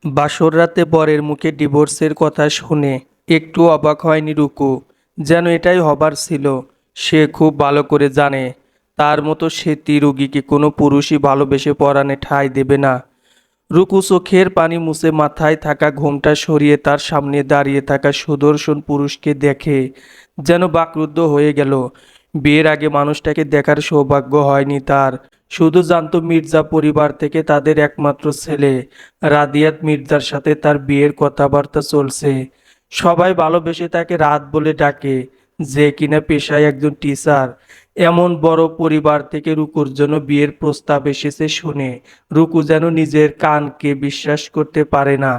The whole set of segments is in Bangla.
বাসর রাতে বরের মুখে ডিভোর্সের কথা শুনে একটু অবাক হয়নি রুকু। যেন এটাই হবার ছিল। সে খুব ভালো করে জানে তার মতো সেতী রোগীকে কোনো পুরুষই ভালোবেসে পরাণে ঠাঁই দেবে না। রুকু চোখের পানি মুছে মাথায় থাকা ঘোমটা সরিয়ে তার সামনে দাঁড়িয়ে থাকা সুদর্শন পুরুষকে দেখে যেন বাকরুদ্ধ হয়ে গেল। বিয়ের আগে মানুষটাকে দেখার সৌভাগ্য হয়নি তার। শুধু জানতো মির্জা পরিবার থেকে তাদের একমাত্র ছেলে রাদিয়াত মির্জার সাথে তার বিয়ের কথাবার্তা চলছে। সবাই ভালোবেসে তাকে রাত বলে ডাকে, যে কিনা পেশায় একজন টিচার। এমন বড় পরিবার থেকে রুকুর জন্য বিয়ের প্রস্তাব এসেছে শুনে রুকু যেন নিজের কানকে বিশ্বাস করতে পারে না।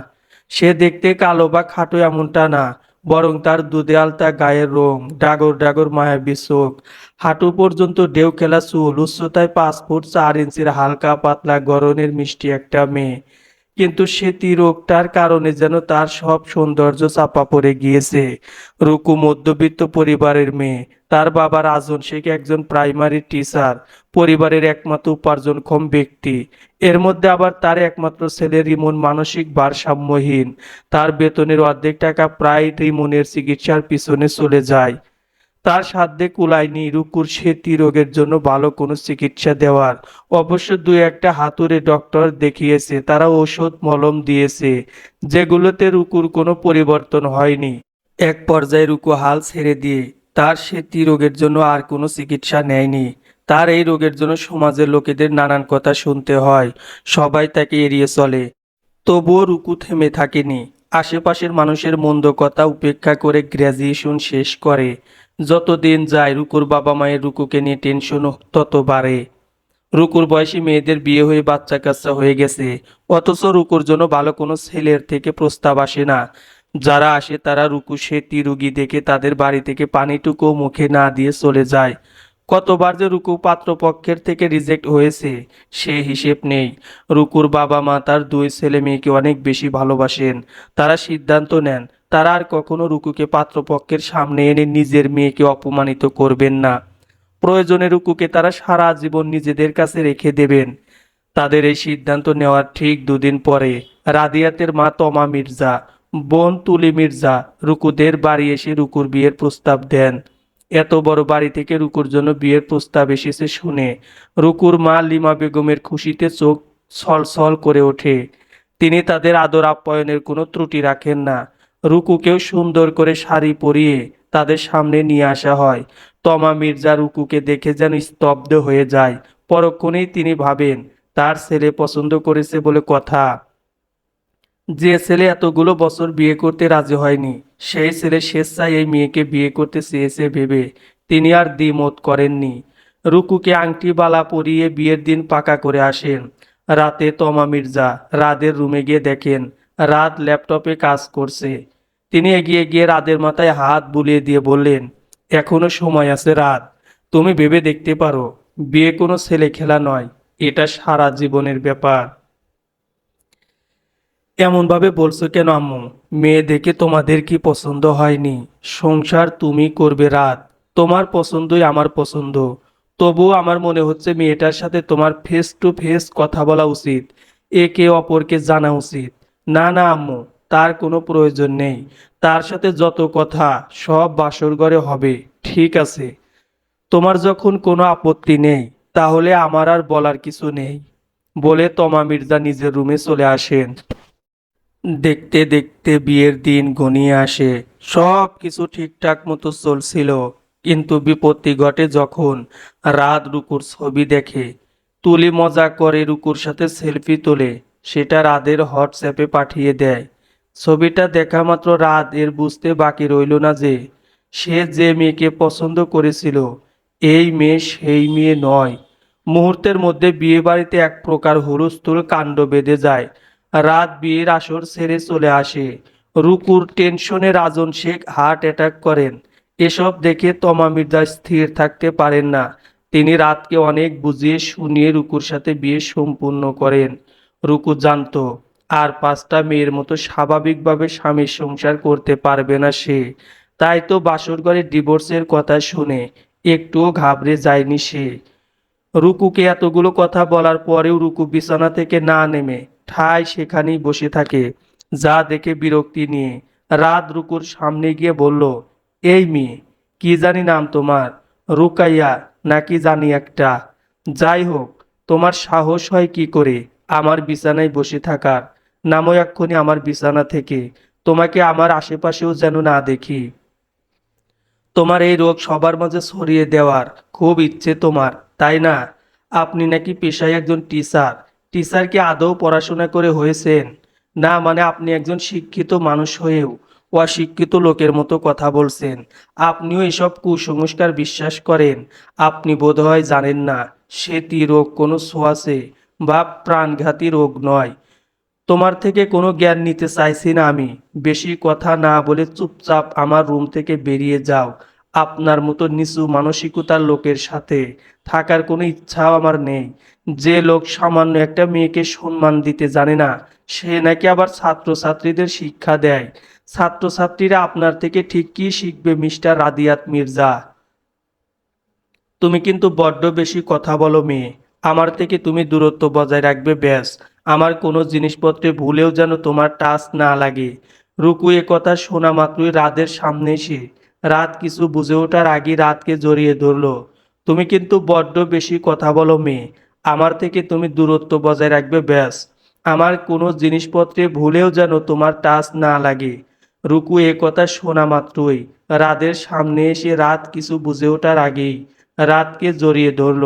সে দেখতে কালো বা খাটো এমনটা না, বরং তার দুধে আলতা গায়ের রং, ডাগর ডাগর মায়াবী চোখ, হাঁটু পর্যন্ত ঢেউ খেলা চুল, উচ্চতায় 5 ফুট 4 ইঞ্চির হালকা পাতলা গড়নের মিষ্টি একটা মেয়ে। কিন্তু সেতী রোগটার কারণে যেন তার সব সৌন্দর্য চাপা পড়ে গিয়েছে। রুকু মধ্যবিত্ত পরিবারের মেয়ে। তার বাবা রাজন শেখ একজন প্রাইমারি টিচার, পরিবারের একমাত্র উপার্জনক্ষম ব্যক্তি। এর মধ্যে আবার তার একমাত্র ছেলে রিমন মানসিক ভারসাম্যহীন। তার বেতনের অর্ধেক টাকা প্রায় রিমনের চিকিৎসার পিছনে চলে যায়। তার সাধ্যে কুলায়নি রুকুর সেতী রোগের জন্য ভালো কোনো চিকিৎসা দেওয়ার। অবশ্য দুই একটা হাতুড়ে ডক্টর দেখিয়েছে, তারা ওষুধ মলম দিয়েছে, যেগুলোতে রুকুর কোনো পরিবর্তন হয়নি। এক পর্যায়ে রুকু হাল ছেড়ে দিয়ে তার সেতী রোগের জন্য আর কোনো চিকিৎসা নেয়নি। তার এই রোগের জন্য সমাজের লোকেদের নানান কথা শুনতে হয়, সবাই তাকে এড়িয়ে চলে। তবুও রুকু থেমে থাকেনি। আশেপাশের মানুষের মন্দ কথা উপেক্ষা করে গ্র্যাজুয়েশন শেষ করে। যত দিন যায় রুকুর বাবা মায়ের রুকুকে নিয়ে টেনশন তত বাড়ে। রুকুর বয়সী মেয়েদের বিয়ে হয়ে বাচ্চা কাচ্চা হয়ে গেছে, অথচ রুকুর জন্য ভালো কোনো ছেলের থেকে প্রস্তাব আসে না। যারা আসে তারা রুকু সেতী রুগী দেখে তাদের বাড়ি থেকে পানিটুকু মুখে না দিয়ে চলে যায়। কতবার যে রুকু পাত্রপক্ষের থেকে রিজেক্ট হয়েছে সে হিসেব নেই। রুকুর বাবা মা তার দুই ছেলে মেয়েকে অনেক বেশি ভালোবাসেন। তারা সিদ্ধান্ত নেন তারা আর কখনো রুকুকে পাত্রপক্ষের সামনে এনে নিজের মেয়েকে অপমানিত করবেন না। প্রয়োজনে রুকুকে তারা সারা জীবন নিজেদের কাছে রেখে দেবেন। তাদের এই সিদ্ধান্ত নেওয়ার ঠিক দুদিন পরে রাদিয়াতের মা তমা মির্জা, বোন তুলি মির্জা রুকুদের বাড়ি এসে রুকুর বিয়ের প্রস্তাব দেন। এত বড় বাড়ি থেকে রুকুর জন্য বিয়ের প্রস্তাব এসেছে শুনে রুকুর মা লিমা বেগমের খুশিতে চোখ ছলছল করে ওঠে। তিনি তাদের আদর আপ্যায়নের কোনো ত্রুটি রাখেন না। রুকুকেও সুন্দর করে শাড়ি পরিয়ে তাদের সামনে নিয়ে আসা হয়। তমা মির্জা রুকুকে দেখে যেন স্তব্ধ হয়ে যায়। পরক্ষণেই তিনি ভাবেন তার ছেলে পছন্দ করেছে বলে কথা। যে ছেলে এতগুলো বছর বিয়ে করতে রাজি হয়নি, সেই ছেলে স্বেচ্ছায় এই মেয়েকে বিয়ে করতে চেয়েছে ভেবে তিনি আর দ্বিমত করেননি। রুকুকে আংটি বালা পরিয়ে বিয়ের দিন পাকা করে আসেন। রাতে তমা মির্জা রাদের রুমে গিয়ে দেখেন রাত ল্যাপটপে কাজ করছে। তিনি এগিয়ে গিয়ে রাদের মাথায় হাত বুলিয়ে দিয়ে বললেন, এখনো সময় আছে রাত, তুমি ভেবে দেখতে পারো। বিয়ে কোনো ছেলে খেলা নয়, এটা সারা জীবনের ব্যাপার। এমন ভাবে বলছো কেন আম্মু? মেয়ে দেখে তোমাদের কি পছন্দ হয়নি? সংসার তুমি করবে রাত, তোমার পছন্দই আমার পছন্দ। তবুও আমার মনে হচ্ছে মেয়েটার সাথে তোমার ফেস টু ফেস কথা বলা উচিত, একে অপরকে জানা উচিত। না না আম্মু, তার কোনো প্রয়োজন নেই। তার সাথে যত কথা সব বাসর ঘরে হবে, ঠিক আছে? তোমার যখন কোনো আপত্তি নেই তাহলে আমার আর বলার কিছু নেই, বলে তমা মির্জা নিজের রুমে চলে আসেন। দেখতে দেখতে বিয়ের দিন ঘনিয়ে আসে। সব কিছু ঠিকঠাক মতো চলছিল, কিন্তু বিপত্তি ঘটে যখন রাত রুকুর ছবি দেখে। তুলি মজা করে রুকুর সাথে সেলফি তোলে, সেটা রাদের হোয়াটসঅ্যাপে পাঠিয়ে দেয়। ছবিটা দেখা মাত্র রাত এর বুঝতে বাকি রইল না যে সে যে মেয়েকে পছন্দ করেছিল এই মেয়ে সেই মেয়ে নয়। মুহূর্তের মধ্যে বিয়ে বাড়িতে এক প্রকার হুলস্থুল কাণ্ড বেঁধে যায়। রাত বিয়ের আসর ছেড়ে চলে আসে। রুকুর টেনশনে রাজন শেখ হার্ট অ্যাটাক করেন। এসব দেখে তমা মির্জা স্থির থাকতে পারেন না। তিনি রাতকে অনেক বুঝিয়ে শুনিয়ে রুকুর সাথে বিয়ে সম্পূর্ণ করেন। রুকু জানতো আর 5টা মেয়ের মতো স্বাভাবিকভাবে স্বামীর সংসার করতে পারবে না সে। তাই তো বাসর ঘরে ডিভোর্সের কথা শুনে একটুও ঘাবড়ে যায়নি সে। রুকুকে এতগুলো কথা বলার পরেও রুকু বিছানা থেকে না নেমে ঠায় সেখানেই বসে থাকে। যা দেখে বিরক্তি নিয়ে রাত রুকুর সামনে গিয়ে বলল, এই মেয়ে, কি জানি নাম তোমার, রুকাইয়া নাকি জানি একটা। যাই হোক, তোমার সাহস হয় কি করে আমার বিছানায় বসে থাকার? নামো এক্ষুনি আমার বিছানা থেকে, তোমাকে আমার আশেপাশেও যেন না দেখি। তোমার এই রোগ সবার মাঝে ছড়িয়ে দেওয়ার খুব ইচ্ছে তোমার, তাই না? আপনি নাকি পেশায় একজন টিচার। টিচার কি আদৌ পড়াশোনা করে হয়েছেন? না মানে আপনি একজন শিক্ষিত মানুষ হয়েও অশিক্ষিত লোকের মতো কথা বলছেন। আপনিও এসব কুসংস্কার বিশ্বাস করেন। আপনি বোধহয় জানেন না সেতি রোগ কোনো ছোঁয়াচে বা প্রাণঘাতী রোগ নয়। তোমার থেকে কোনো জ্ঞান নিতে চাইছি না আমি। বেশি কথা না বলে চুপচাপ আমার রুম থেকে বেরিয়ে যাও। আপনার মতো নিচু মানসিকতার লোকের সাথে থাকার কোনো ইচ্ছাও আমার নেই। যে লোক সামান্য একটা মেয়েকে সম্মান দিতে জানে না, সে নাকি আবার ছাত্রছাত্রীদের শিক্ষা দেয়। ছাত্রছাত্রীরা আপনার থেকে ঠিক কী শিখবে মিস্টার রাদিয়াত মির্জা? তুমি কিন্তু বড্ড বেশি কথা বলো মেয়ে। আমার থেকে তুমি দূরত্ব বজায় রাখবে ব্যাস। আমার কোনো জিনিসপত্রে ভুলেও যেন তোমার টাচ না লাগে। রুকু এ কথা শোনা মাত্রই রাতের সামনে এসে রাত কিছু বুঝে ওঠার আগে রাতকে জড়িয়ে ধরলো। তুমি কিন্তু বড্ড বেশি কথা বলো মেয়ে। আমার থেকে তুমি দূরত্ব বজায় রাখবে ব্যাস। আমার কোনো জিনিসপত্রে ভুলেও যেন তোমার টাচ না লাগে। রুকু এ কথা শোনা মাত্রই রাতের সামনে এসে রাত কিছু বুঝে ওঠার আগেই রাতকে জড়িয়ে ধরল।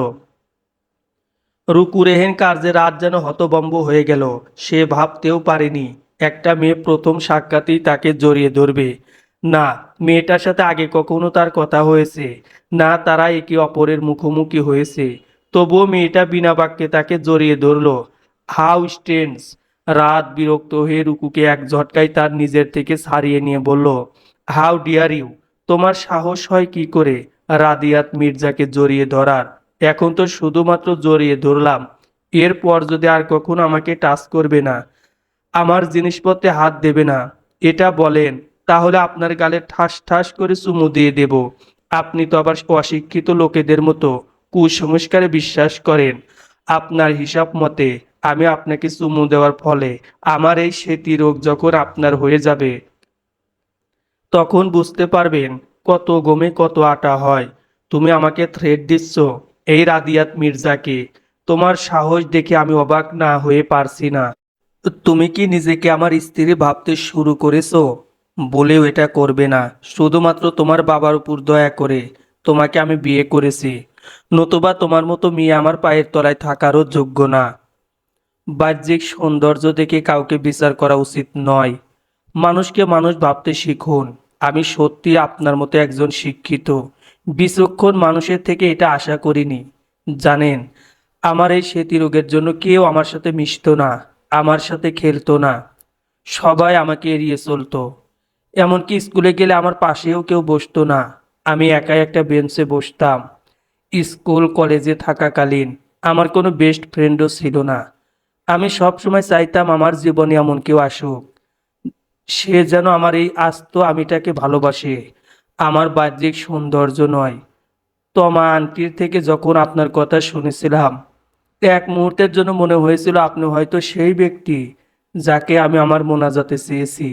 রুকুরেহেন কার্যে রাত যেন হতভম্ব হয়ে গেল। সে ভাবতেও পারেনি একটা মেয়ে প্রথম সাক্ষাতেই তাকে জড়িয়ে ধরবে। না, মেয়েটার সাথে আগে কখনো তার কথা হয়েছে, না তারা একে অপরের মুখোমুখি হয়েছে। তবুও মেয়েটা বিনা বাক্যে তাকে জড়িয়ে ধরল। How strange! রাত বিরক্ত হয়ে রুকুকে এক ঝটকায় তার নিজের থেকে ছাড়িয়ে নিয়ে বলল, হাউ ডিয়ার ইউ! তোমার সাহস হয় কি করে রাদিয়াত মির্জাকে জড়িয়ে ধরার? এখন তো শুধুমাত্র জড়িয়ে ধরলাম, এরপর যদি আর কখনো আমাকে টাচ করবে না, আমার জিনিসপত্রে হাত দেবে না, এটা বলেন, তাহলে আপনার গালে ঠাস ঠাস করে চুমু দিয়ে দেব। আপনি তো আবার অশিক্ষিত লোকেদের মতো কুসংস্কারে বিশ্বাস করেন। আপনার হিসাব মতে আমি আপনাকে চুমু দেওয়ার ফলে আমার এই সেতি রোগ যখন আপনার হয়ে যাবে, তখন বুঝতে পারবেন কত গমে কত আটা হয়। তুমি আমাকে থ্রেট দিচ্ছ এই রাদিয়াত মির্জাকে? তোমার সাহস দেখে আমি অবাক না হয়ে পারছি না। তুমি কি নিজেকে আমার স্ত্রী ভাবতে শুরু করেছো? বলেও এটা করবে না। শুধুমাত্র তোমার বাবার উপর দয়া করে তোমাকে আমি বিয়ে করেছি, নতুবা তোমার মতো মেয়ে আমার পায়ের তলায় থাকারও যোগ্য না। বাহ্যিক সৌন্দর্য দেখে কাউকে বিচার করা উচিত নয়। মানুষকে মানুষ ভাবতে শিখুন। আমি সত্যি আপনার মতো একজন শিক্ষিত বিচক্ষণ মানুষের থেকে এটা আশা করিনি। জানেন, আমার এই স্মৃতিরোগের জন্য কেউ আমার সাথে মিশতো না, আমার সাথে খেলতো না। সবাই আমাকে এড়িয়ে চলতো। এমনকি স্কুলে গেলে আমার পাশেও কেউ বসতো না। আমি একাই একটা বেঞ্চে বসতাম। স্কুল কলেজে থাকাকালীন আমার কোনো বেস্ট ফ্রেন্ডও ছিল না। আমি সব সময় চাইতাম আমার জীবনে এমন কেউ আসুক, সে যেন আমার এই আস্ত আমিটাকে ভালোবাসে, আমার বাহ্যিক সৌন্দর্য নয়। তমা আন্টির থেকে যখন আপনার কথা শুনেছিলাম, এক মুহূর্তের জন্য মনে হয়েছিল আপনি হয়তো সেই ব্যক্তি যাকে আমি আমার মোনাজাতে চেয়েছি।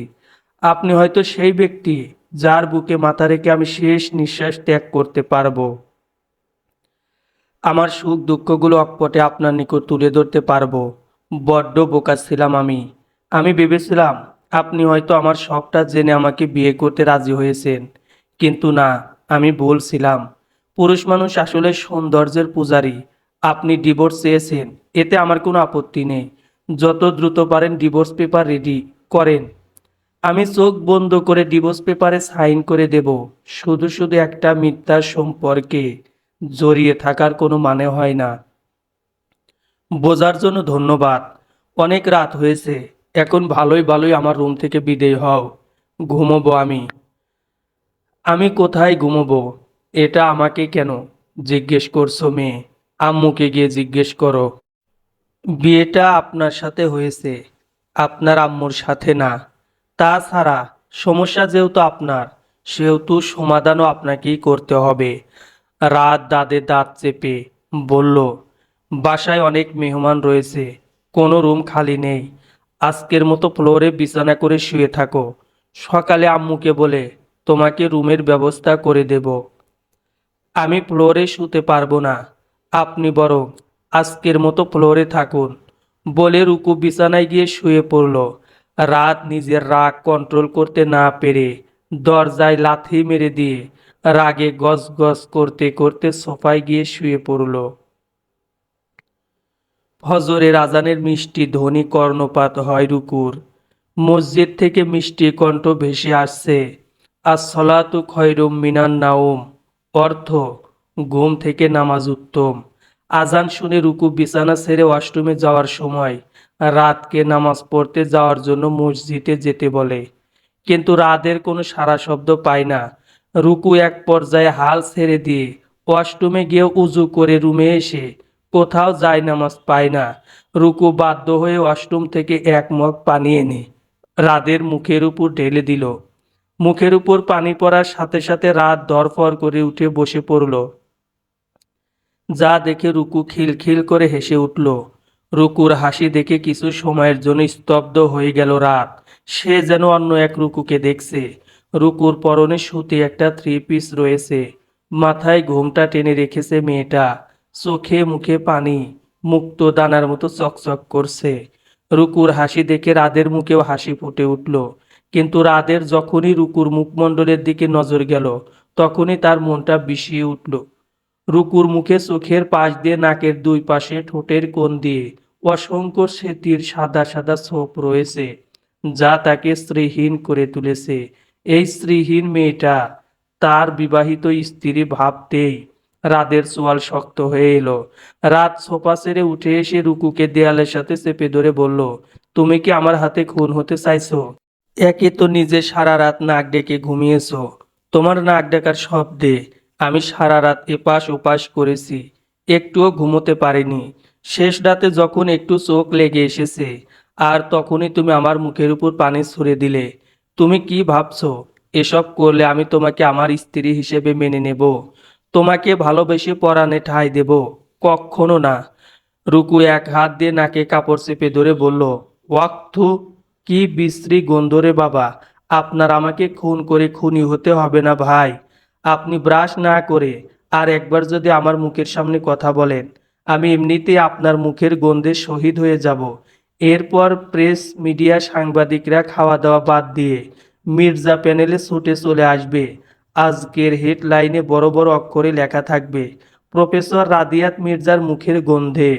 আপনি হয়তো সেই ব্যক্তি যার বুকে মাথা রেখে আমি শেষ নিঃশ্বাস ত্যাগ করতে পারবো। আমার সুখ দুঃখগুলো অকপটে আপনার নিকট তুলে ধরতে পারবো। বড্ড বোকা ছিলাম আমি। আমি ভেবেছিলাম আপনি হয়তো আমার শখটা জেনে আমাকে বিয়ে করতে রাজি হয়েছেন, কিন্তু না, আমি ভুল ছিলাম। পুরুষ মানুষ আসলে সৌন্দর্যের পূজারী। আপনি ডিভোর্স চেয়েছেন, এতে আমার কোনো আপত্তি নেই। যত দ্রুত পারেন ডিভোর্স পেপার রেডি করেন। আমি চোখ বন্ধ করে ডিভোর্স পেপারে সাইন করে দেব। শুধু শুধু একটা মিথ্যার সম্পর্কে জড়িয়ে থাকার কোনো মানে হয় না। বোঝার জন্য ধন্যবাদ। অনেক রাত হয়েছে, এখন ভালোই ভালোই আমার রুম থেকে বিদেয় হও। ঘুমোবো আমি। আমি কোথায় ঘুমোবো? এটা আমাকে কেন জিজ্ঞেস করছো মেয়ে? আম্মুকে গিয়ে জিজ্ঞেস করো। বিয়েটা আপনার সাথে হয়েছে, আপনার আম্মুর সাথে না। তাছাড়া সমস্যা যেহেতু আপনার, সেহেতু সমাধানও আপনাকেই করতে হবে। রাত দাঁতে দাঁত চেপে বলল, বাসায় অনেক মেহমান রয়েছে, কোনো রুম খালি নেই। আজকের মতো ফ্লোরে বিছানা করে শুয়ে থাকো। সকালে আম্মুকে বলে তোমাকে রুমের ব্যবস্থা করে দেব। আমি ফ্লোরে শুতে পারবো না, আপনি বরং আজকের মতো ফ্লোরে থাকুন। বলে রুকু বিছানায় গিয়ে শুয়ে পড়ল। রাত নিজের রাগ কন্ট্রোল করতে না পেরে দরজায় লাথি মেরে দিয়ে রাগে গজ গজ করতে করতে সোফায় গিয়ে শুয়ে পড়ল। ফজরের আজানের মিষ্টি ধ্বনি কর্ণপাত হয় রুকুর। মসজিদ থেকে মিষ্টি কণ্ঠ ভেসে আসছে, আসসালাতু খয়রুম মিনান নাওম, অর্থ ঘুম থেকে নামাজ উত্তম। আজান শুনে রুকু বিছানা ছেড়ে ওয়াশরুমে যাওয়ার সময় রাতকে নামাজ পড়তে যাওয়ার জন্য মসজিদে যেতে বলে, কিন্তু রাতের কোনো সাড়া শব্দ পায় না। রুকু এক পর্যায়ে হাল ছেড়ে দিয়ে ওয়াশরুমে গিয়ে উজু করে রুমে এসে কোথাও যায় নামাজ পায় না। রুকু বাধ্য হয়ে ওয়াশরুম থেকে এক মগ পানি এনে রাদের মুখের উপর ঢেলে দিল। মুখের উপর পানি পড়ার সাথে সাথে রাত ধরফর করে উঠে বসে পড়ল। যা দেখে রুকু খিলখিল করে হেসে উঠল। রুকুর হাসি দেখে কিছু সময়ের জন্য স্তব্ধ হয়ে গেল রাত। সে যেন অন্য এক রুকুকে দেখছে। রুকুর পরনে সুতি একটা থ্রি পিস রয়েছে, মাথায় ঘোমটা টেনে রেখেছে মেয়েটা, চোখে মুখে পানি, মুক্ত দানার মতো চকচক করছে। রুকুর হাসি দেখে রাদের মুখেও হাসি ফুটে উঠল, কিন্তু রাদের যখনই রুকুর মুখমণ্ডলের দিকে নজর গেল তখনই তার মনটা বিষিয়ে উঠল। রুকুর মুখে চোখের পাশ দিয়ে নাকের দুই পাশে ঠোঁটের কোণ দিয়ে অসংখ্য সেতির সাদা সাদা ছোপ রয়েছে, যা তাকে স্ত্রীহীন করে তুলেছে। এই স্ত্রীহীন মেয়েটা তার বিবাহিত স্ত্রী ভাবতেই রাদের চোয়াল শক্ত হয়ে এলো। রাত সোফা ছেড়ে উঠে এসে রুকুকে দেয়ালের সাথে চেপে ধরে বলল, তুমি কি আমার হাতে খুন হতে চাইছো? একে তো নিজে সারা রাত নাক ডেকে ঘুমিয়েছো, তোমার নাক ডাকার শব্দে আমি সারা রাত এপাশ ওপাশ করেছি, একটুও ঘুমোতে পারিনি। শেষ রাতে যখন একটু চোখ লেগে এসেছে আর তখনই তুমি আমার মুখের উপর পানি ছুঁড়ে দিলে। তুমি কি ভাবছো এসব করলে আমি তোমাকে আমার স্ত্রী হিসেবে মেনে নেব, তোমাকে ভালোবেসে পরাণে ঠাঁই দেব? কখনো না। রুকু এক হাত দিয়ে নাকে কাপড় চেপে ধরে বলল, ওয়াক্থু, কি বিশ্রী গন্ধ রে বাবা। আপনার আমাকে খুন করে খুনি হতে হবে না ভাই। আপনি ব্রাশ না করে আর একবার যদি আমার মুখের সামনে কথা বলেন, আমি এমনিতেই আপনার মুখের গন্ধে শহীদ হয়ে যাব। এরপর প্রেস মিডিয়া সাংবাদিকরা খাওয়া দাওয়া বাদ দিয়ে মির্জা প্যানেলে ছুটে চলে আসবে। আজকের হেডলাইনে বড় বড় অক্ষরে লেখা থাকবে, প্রফেসর রাদিয়াত মির্জার মুখের গন্ধে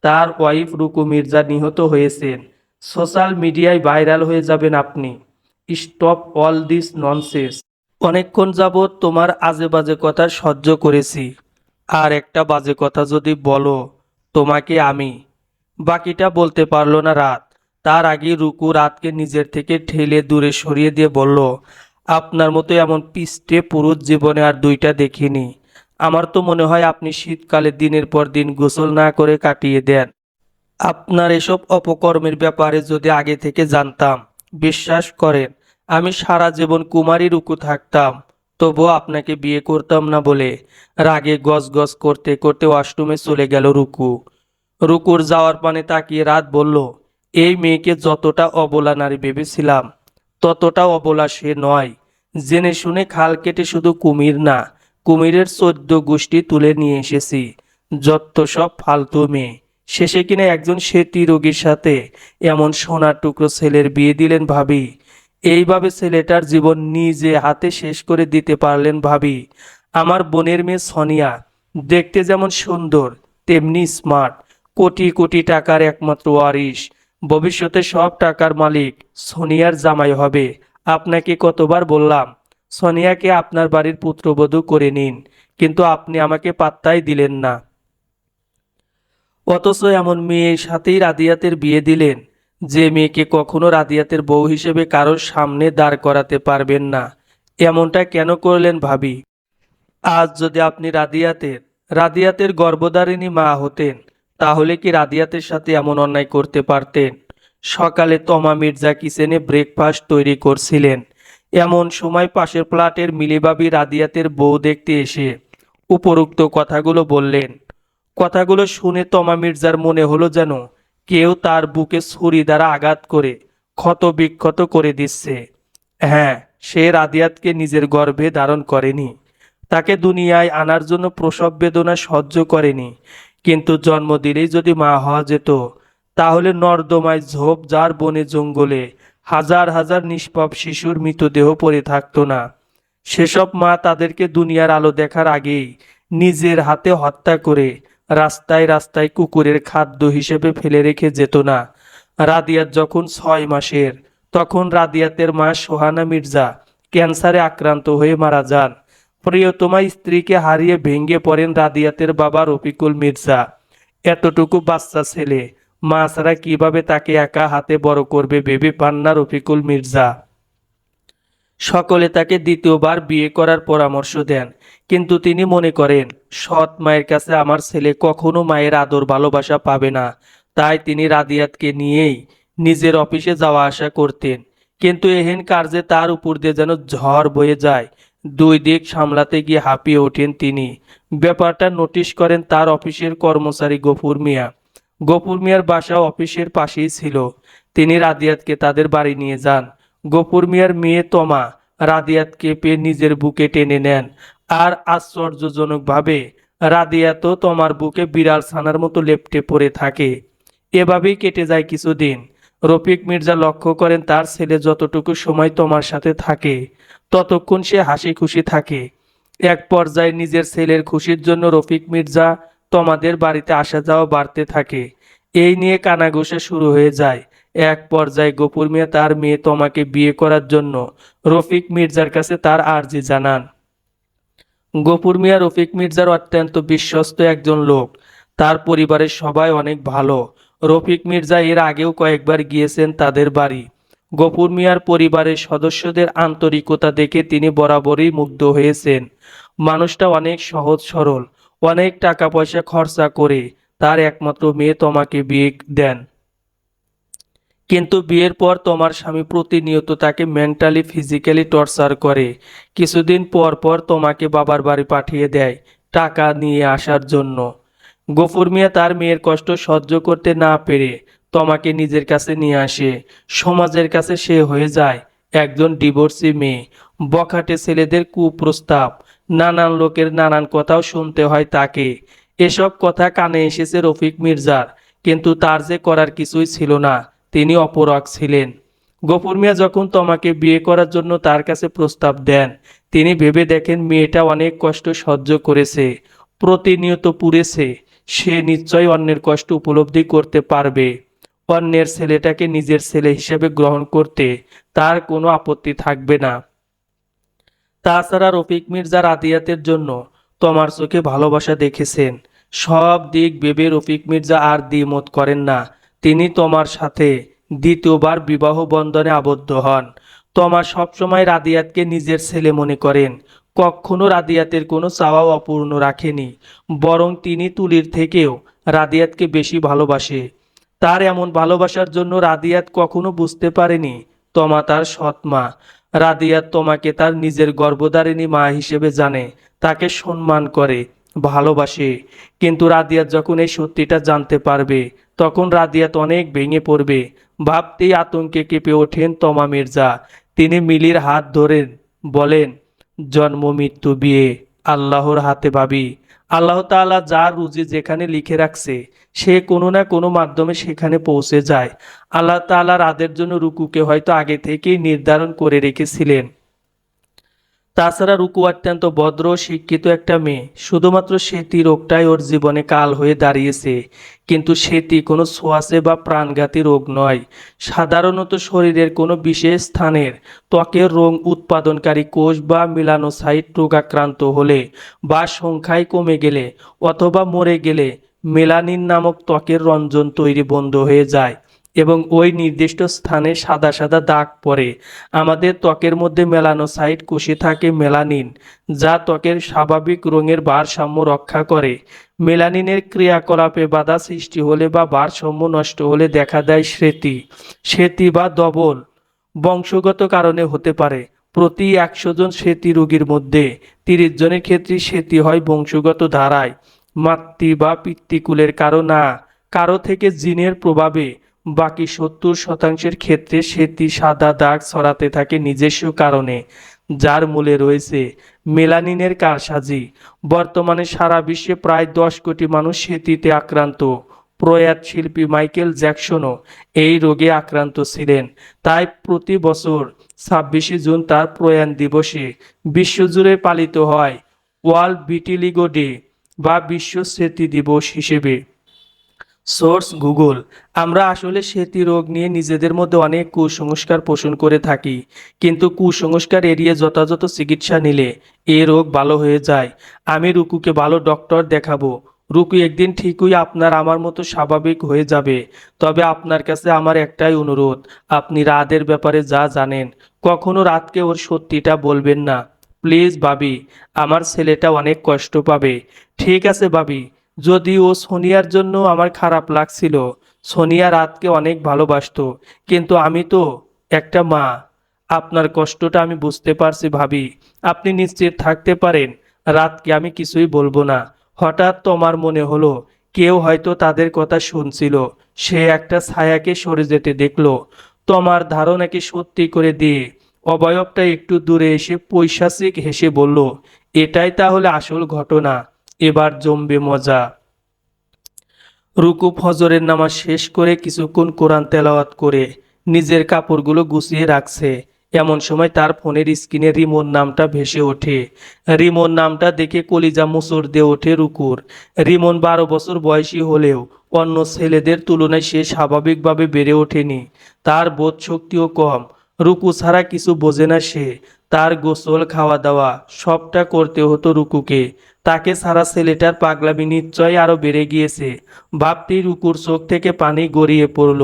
তার ওয়াইফ রুকু মির্জা নিহত হয়েছেন। সোশ্যাল মিডিয়ায় ভাইরাল হয়ে যাবেন আপনি। Stop all this nonsense. অনেকক্ষণ যাবৎ তোমার আজে বাজে কথা সহ্য করেছি, আর একটা বাজে কথা যদি বলো তোমাকে আমি। বাকিটা বলতে পারলো না রাত। তার আগে রুকু রাতকে নিজের থেকে ঠেলে দূরে সরিয়ে দিয়ে বলল, আপনার মতো এমন পিষ্টে পুরুষ জীবনে আর দুইটা দেখিনি। আমার তো মনে হয় আপনি শীতকালে দিনের পর দিন গোসল না করে কাটিয়ে দেন। আপনার এসব অপকর্মের ব্যাপারে যদি আগে থেকে জানতাম, বিশ্বাস করেন আমি সারা জীবন কুমারী রুকু থাকতাম, তবুও আপনাকে বিয়ে করতাম না বলে রাগে গজগজ করতে করতে ওয়াশরুমে চলে গেল রুকু। রুকুর যাওয়ার পানে তাকিয়ে রাত বলল, এই মেয়েকে যতটা অবলা নারী ভেবেছিলাম ততটা অবলা সে নয়। জেনে শুনে খাল কেটে শুধু কুমির না, কুমিরের 14 গোষ্ঠী তুলে নিয়ে এসেছি। যত সব ফালতু মেয়ে। শেষে কিনা একজন সেতী রোগীর সাথে এমন সোনার টুকরো ছেলের বিয়ে দিলেন ভাবি। এইভাবে ছেলেটার জীবন নিজে হাতে শেষ করে দিতে পারলেন ভাবি। আমার বোনের মেয়ে সোনিয়া দেখতে যেমন সুন্দর তেমনি স্মার্ট, কোটি কোটি টাকার একমাত্র ওয়ারিশ, ভবিষ্যতে সব টাকার মালিক সোনিয়ার জামাই হবে। আপনাকে কতবার বললাম সোনিয়াকে আপনার বাড়ির পুত্রবধূ করে নিন, কিন্তু আপনি আমাকে পাত্তাই দিলেন না। অথচ এমন মেয়ের সাথেই রাদিয়াতের বিয়ে দিলেন, যে মেয়েকে কখনো রাদিয়াতের বউ হিসেবে কারোর সামনে দাঁড় করাতে পারবেন না। এমনটা কেন করলেন ভাবি? আজ যদি আপনি রাদিয়াতের গর্ভধারিণী মা হতেন, তাহলে কি রাদিয়াতের সাথে এমন অন্যায় করতে পারতেন? সকালে তমা মির্জা কিচেনে ব্রেকফাস্ট তৈরি করছিলেন, এমন সময় পাশের ফ্ল্যাটের মিলিবাবি রাদিয়াতের বউ দেখতে এসে উপরোক্ত কথাগুলো বললেন। কথাগুলো শুনে তমা মির্জার মনে হলো যেন কেউ তার বুকে ছুরি দ্বারা আঘাত করে ক্ষত বিক্ষত করে দিচ্ছে। হ্যাঁ, সে রাদিয়াতকে নিজের গর্ভে ধারণ করেনি, তাকে দুনিয়ায় আনার জন্য প্রসব বেদনা সহ্য করেনি। কিন্তু জন্ম দিলেই যদি মা হওয়া যেত, তাহলে নর্দমায় ঝোপঝাড় বনে জঙ্গলে হাজার হাজার নিষ্পাপ শিশুর মৃতদেহ পড়ে থাকতো না। সেসব মা তাদেরকে দুনিয়ার আলো দেখার আগেই নিজের হাতে হত্যা করে রাস্তায় রাস্তায় কুকুরের খাদ্য হিসেবে ফেলে রেখে যেত না। রাদিয়াত যখন 6 মাসের, তখন রাদিয়াতের মা সোহানা মির্জা ক্যান্সারে আক্রান্ত হয়ে মারা যান। প্রিয়তমা স্ত্রীকে হারিয়ে ভেঙে পড়েন রাদিয়াতের বাবা রফিকুল মির্জা। এতটুকু বাচ্চা ছেলে, মা ছাড়া কিভাবে তাকে একা হাতে বড় করবে ভেবে পান না রফিকুল মির্জা। সকলে তাকে দ্বিতীয়বার বিয়ে করার পরামর্শ দেন, কিন্তু তিনি মনে করেন সৎ মায়ের কাছে আমার ছেলে কখনো মায়ের আদর ভালোবাসা পাবে না। তাই তিনি রাদিয়াতকে নিয়েই নিজের অফিসে যাওয়া আসা করতেন। কিন্তু এহেন কার্যে তার উপর দিয়ে যেন ঝড় বয়ে যায়। 2 দিক সামলাতে গিয়ে হাঁপিয়ে ওঠেন তিনি। ব্যাপারটা নোটিশ করেন তার অফিসের কর্মচারী গফুর মিয়া। গফুর মিয়ার বাসা অফিসের পাশেই ছিল। তিনি রাদিয়াতকে তাদের বাড়ি নিয়ে যান। গফুর মিয়ার মেয়ে তমা রাদিয়াতকে পেয়ে নিজের বুকে টেনে নেন। আর আশ্চর্যজনকভাবে রাদিয়াতও তমার বুকে বিড়াল ছানার মতো লেপ্টে পড়ে থাকে। এভাবেই কেটে যায় কিছুদিন। রফিক মির্জা লক্ষ্য করেন তার ছেলে যতটুকু সময় তমার সাথে থাকে, ততক্ষণ সে হাসি খুশি থাকে। এক পর্যায়ে নিজের ছেলের খুশির জন্য রফিক মির্জা তমাদের বাড়িতে আসা যাওয়া বাড়তে থাকে। এই নিয়ে কানাঘুষা শুরু হয়ে যায়। এক পর্যায়ে গফুর মিয়া তার মেয়ে তমাকে বিয়ে করার জন্য রফিক মির্জার কাছে তার আর্জি জানান। গফুর মিয়া রফিক মির্জার অত্যন্ত বিশ্বস্ত একজন লোক। তার পরিবারের সবাই অনেক ভালো। রফিক মির্জা এর আগেও কয়েকবার গিয়েছেন তাদের বাড়ি। গফুর মিয়ার পরিবারের সদস্যদের আন্তরিকতা দেখে তিনি বরাবরই মুগ্ধ হয়েছেন। মানুষটা অনেক সহজ সরল, অনেক টাকা পয়সা খরচা করে তার একমাত্র মেয়ে তমাকে বিয়ে দেন। কিন্তু বিয়ের পর তোমার স্বামী প্রতিনিয়ত তাকে মেন্টালি ফিজিক্যালি টর্চার করে। কিছুদিন পর পর তোমাকে বাবার বাড়ি পাঠিয়ে দেয় টাকা নিয়ে আসার জন্য। গফুর মিয়া তার মেয়ের কষ্ট সহ্য করতে না পেরে তোমাকে নিজের কাছে নিয়ে আসে। সমাজের কাছে সে হয়ে যায় একজন ডিভোর্সি মেয়ে। বখাটে ছেলেদের কুপ্রস্তাব, নানান লোকের নানান কথাও শুনতে হয় তাকে। এসব কথা কানে এসেছে রফিক মির্জার, কিন্তু তার যে করার কিছুই ছিল না। তিনি অপরাগ ছিলেন। গফুর মিয়া যখন তমাকে বিয়ে করার জন্য তার কাছে প্রস্তাব দেন, তিনি ভেবে দেখেন মেয়েটা অনেক কষ্ট সহ্য করেছে, প্রতিনিয়ত পুড়েছে। সে নিশ্চয়ই অন্যের কষ্ট উপলব্ধি করতে পারবে। অন্যের ছেলেটাকে নিজের ছেলে হিসেবে গ্রহণ করতে তার কোনো আপত্তি থাকবে না। তাছাড়া রফিক মির্জা রাদিয়াতের জন্য তমার চোখে ভালোবাসা দেখেছেন। সব দিক ভেবে রফিক মির্জা আর দ্বিমত করেন না। তিনি তমার সাথে দ্বিতীয়বার বিবাহ বন্ধনে আবদ্ধ হন। তমা সবসময় রাদিয়াতকে নিজের ছেলে মনে করেন। কখনো রাদিয়াতের কোনো চাওয়া অপূর্ণ রাখেনি, বরং তিনি তুলির থেকেও রাদিয়াতকে বেশি ভালোবাসে। তার এমন ভালোবাসার জন্য রাদিয়াত কখনো বুঝতে পারেনি তমা তার সৎ মা। রাদিয়াত তোমাকে তার নিজের গর্ভধারিণী মা হিসেবে জানে, তাকে সম্মান করে, ভালোবাসে। কিন্তু রাদিয়াত যখন এই সত্যিটা জানতে পারবে, তখন রাদিয়াত অনেক ভেঙে পড়বে। ভাবতেই আতঙ্কে কেঁপে ওঠেন তমা মির্জা। তিনি মিলির হাত ধরেন, বলেন, জন্ম মৃত্যু বিয়ে আল্লাহর হাতে ভাবি। আল্লাহ তাআলা যার রুজি যেখানে লিখে রাখছে, সে কোনো না কোনো মাধ্যমে সেখানে পৌঁছে যায়। আল্লাহ তাআলা রাদের জন্য রুকুকে হয়তো আগে থেকেই নির্ধারণ করে রেখেছিলেন। তাছাড়া রুকু অত্যন্ত ভদ্র শিক্ষিত একটা মেয়ে। শুধুমাত্র সেতী রোগটাই ওর জীবনে কাল হয়ে দাঁড়িয়েছে। কিন্তু সেতী কোনো ছোঁয়াচে বা প্রাণঘাতী রোগ নয়। সাধারণত শরীরের কোনো বিশেষ স্থানের ত্বকের রোগ উৎপাদনকারী কোষ বা মেলানোসাইট রোগাক্রান্ত হলে বা সংখ্যায় কমে গেলে অথবা মরে গেলে মেলানিন নামক ত্বকের রঞ্জন তৈরি বন্ধ হয়ে যায় এবং ওই নির্দিষ্ট স্থানে সাদা সাদা দাগ পড়ে। আমাদের ত্বকের মধ্যে মেলানোসাইট কোষে থাকে মেলানিন, যা ত্বকের স্বাভাবিক রঙের ভারসাম্য রক্ষা করে। মেলানিনের ক্রিয়াকলাপে বাধা সৃষ্টি হলে বা ভারসাম্য নষ্ট হলে দেখা দেয় শ্বেতি। শ্বেতি বা ধবল বংশগত কারণে হতে পারে। প্রতি 100 জন শ্বেতি রোগীর মধ্যে 30 জনের ক্ষেত্রে শ্বেতি হয় বংশগত ধারায়, মাতৃ বা পিতৃকুলের কারণ না। কারো থেকে জিনের প্রভাবে বাকি 70% ক্ষেত্রে সেটি সাদা দাগ ছড়াতে থাকে নিজস্ব কারণে, যার মূলে রয়েছে মেলানিনের কারসাজি। বর্তমানে সারা বিশ্বে প্রায় 10 কোটি মানুষ সেতিতে আক্রান্ত। প্রয়াত শিল্পী মাইকেল জ্যাকসনও এই রোগে আক্রান্ত ছিলেন। তাই প্রতি বছর 26শে জুন তার প্রয়াণ দিবসে বিশ্বজুড়ে পালিত হয় ওয়ার্ল্ড ভিটিলিগো ডে বা বিশ্ব স্মৃতি দিবস হিসেবে। Source Google. আমরা আসলে সেতী রোগ নিয়ে নিজেদের মধ্যে অনেক কুসংস্কার পোষণ করে থাকি, কিন্তু কুসংস্কার এড়িয়ে যথাযথ চিকিৎসা নিলে এ রোগ ভালো হয়ে যায়। আমি রুকুকে ভালো ডক্টর দেখাবো। রুকু একদিন ঠিকই আপনার আমার মতো স্বাভাবিক হয়ে যাবে। তবে আপনার কাছে আমার একটাই অনুরোধ, আপনি রাতের ব্যাপারে যা জানেন কখনো রাতকে ওর সত্যিটা বলবেন না। প্লিজ ভাবি, আমার ছেলেটা অনেক কষ্ট পাবে। ঠিক আছে ভাবি, যদিও সোনিয়ার জন্য আমার খারাপ লাগছিল। সোনিয়া রাতকে অনেক ভালোবাসতো, কিন্তু আমি তো একটা মা। আপনার কষ্টটা আমি বুঝতে পারছি ভাবি। আপনি নিশ্চিত থাকতে পারেন, রাতকে আমি কিছুই বলবো না। হঠাৎ তোমার মনে হলো কেউ হয়তো তাদের কথা শুনছিল, সে একটা ছায়াকে সরে যেতে দেখলো। তোমার ধারণাকে সত্যি করে দিয়ে অবয়বটা একটু দূরে এসে পৈশাচিক হেসে বলল, এটাই তাহলে আসল ঘটনা, এবার জমবে মজা। রুকু ফজরের নামাজ শেষ করে কিছুক্ষণ কোরআন তেলাওয়াত করে নিজের কাপড়গুলো গুছিয়ে রাখছে। এমন সময় তার ফোনের স্ক্রিনে রিমন নামটা ভেসে ওঠে। রিমন নামটা দেখে কলিজা মোচড় দিয়ে ওঠে রুকুর। রিমন 12 বছর বয়সী হলেও অন্য ছেলেদের তুলনায় সে স্বাভাবিকভাবে বেড়ে ওঠেনি। তার বোধ শক্তিও কম। রুকু ছাড়া কিছু বোঝে না সে। তার গোসল, খাওয়া দাওয়া সবটা করতে হতো রুকুকে। তাকে ছাড়া ছেলেটার পাগলামি নিশ্চয়ই আরো বেড়ে গিয়েছে। ভাবতেই রুকুর চোখ থেকে পানি গড়িয়ে পড়ল।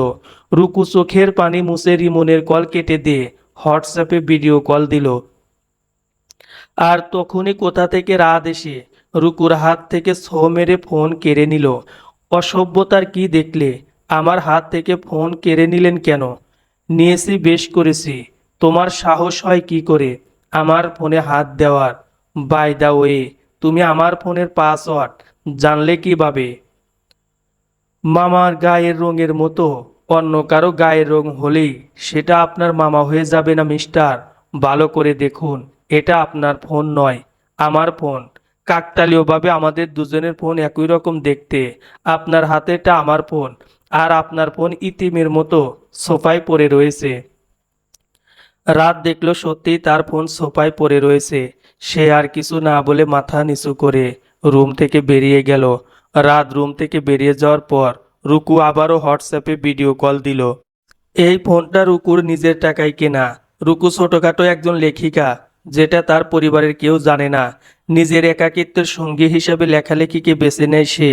রুকু চোখের পানি মুছে রিমনের কল কেটে দিয়ে হোয়াটসঅ্যাপে ভিডিও কল দিল। আর তখনই কোথা থেকে রাত এসে রুকুর হাত থেকে ছো মেরে ফোন কেড়ে নিল। অসভ্যতার কি দেখলে? আমার হাত থেকে ফোন কেড়ে নিলেন কেন? নিয়েছি, বেশ করেছি। তোমার সাহস হয় কি করে আমার ফোনে হাত দেওয়ার? বাই দা ওয়ে, তুমি আমার ফোনের পাসওয়ার্ড জানলে কিভাবে? মামার গায়ের রঙের মতো অন্য কারো গায়ের রং হলেই সেটা আপনার মামা হয়ে যাবে না মিস্টার। ভালো করে দেখুন, এটা আপনার ফোন নয়, আমার ফোন। কাকতালীয়ভাবে আমাদের দুজনের ফোন একই রকম দেখতে। আপনার হাতেরটা আমার ফোন, আর আপনার ফোন ইতিমের মতো সোফায় পড়ে রয়েছে। রাত দেখলো সত্যিই তার ফোন সোফায় পড়ে রয়েছে। সে আর কিছু না বলে মাথা নিচু করে রুম থেকে বেরিয়ে গেল। রাত রুম থেকে বেরিয়ে যাওয়ার পর রুকু আবারও হোয়াটসঅ্যাপে ভিডিও কল দিল। এই ফোনটা রুকুর নিজের টাকায় কেনা। রুকু ছোটখাটো একজন লেখিকা, যেটা তার পরিবারের কেউ জানে না। নিজের একাকিত্বের সঙ্গী হিসেবে লেখালেখিকে বেছে নেয় সে।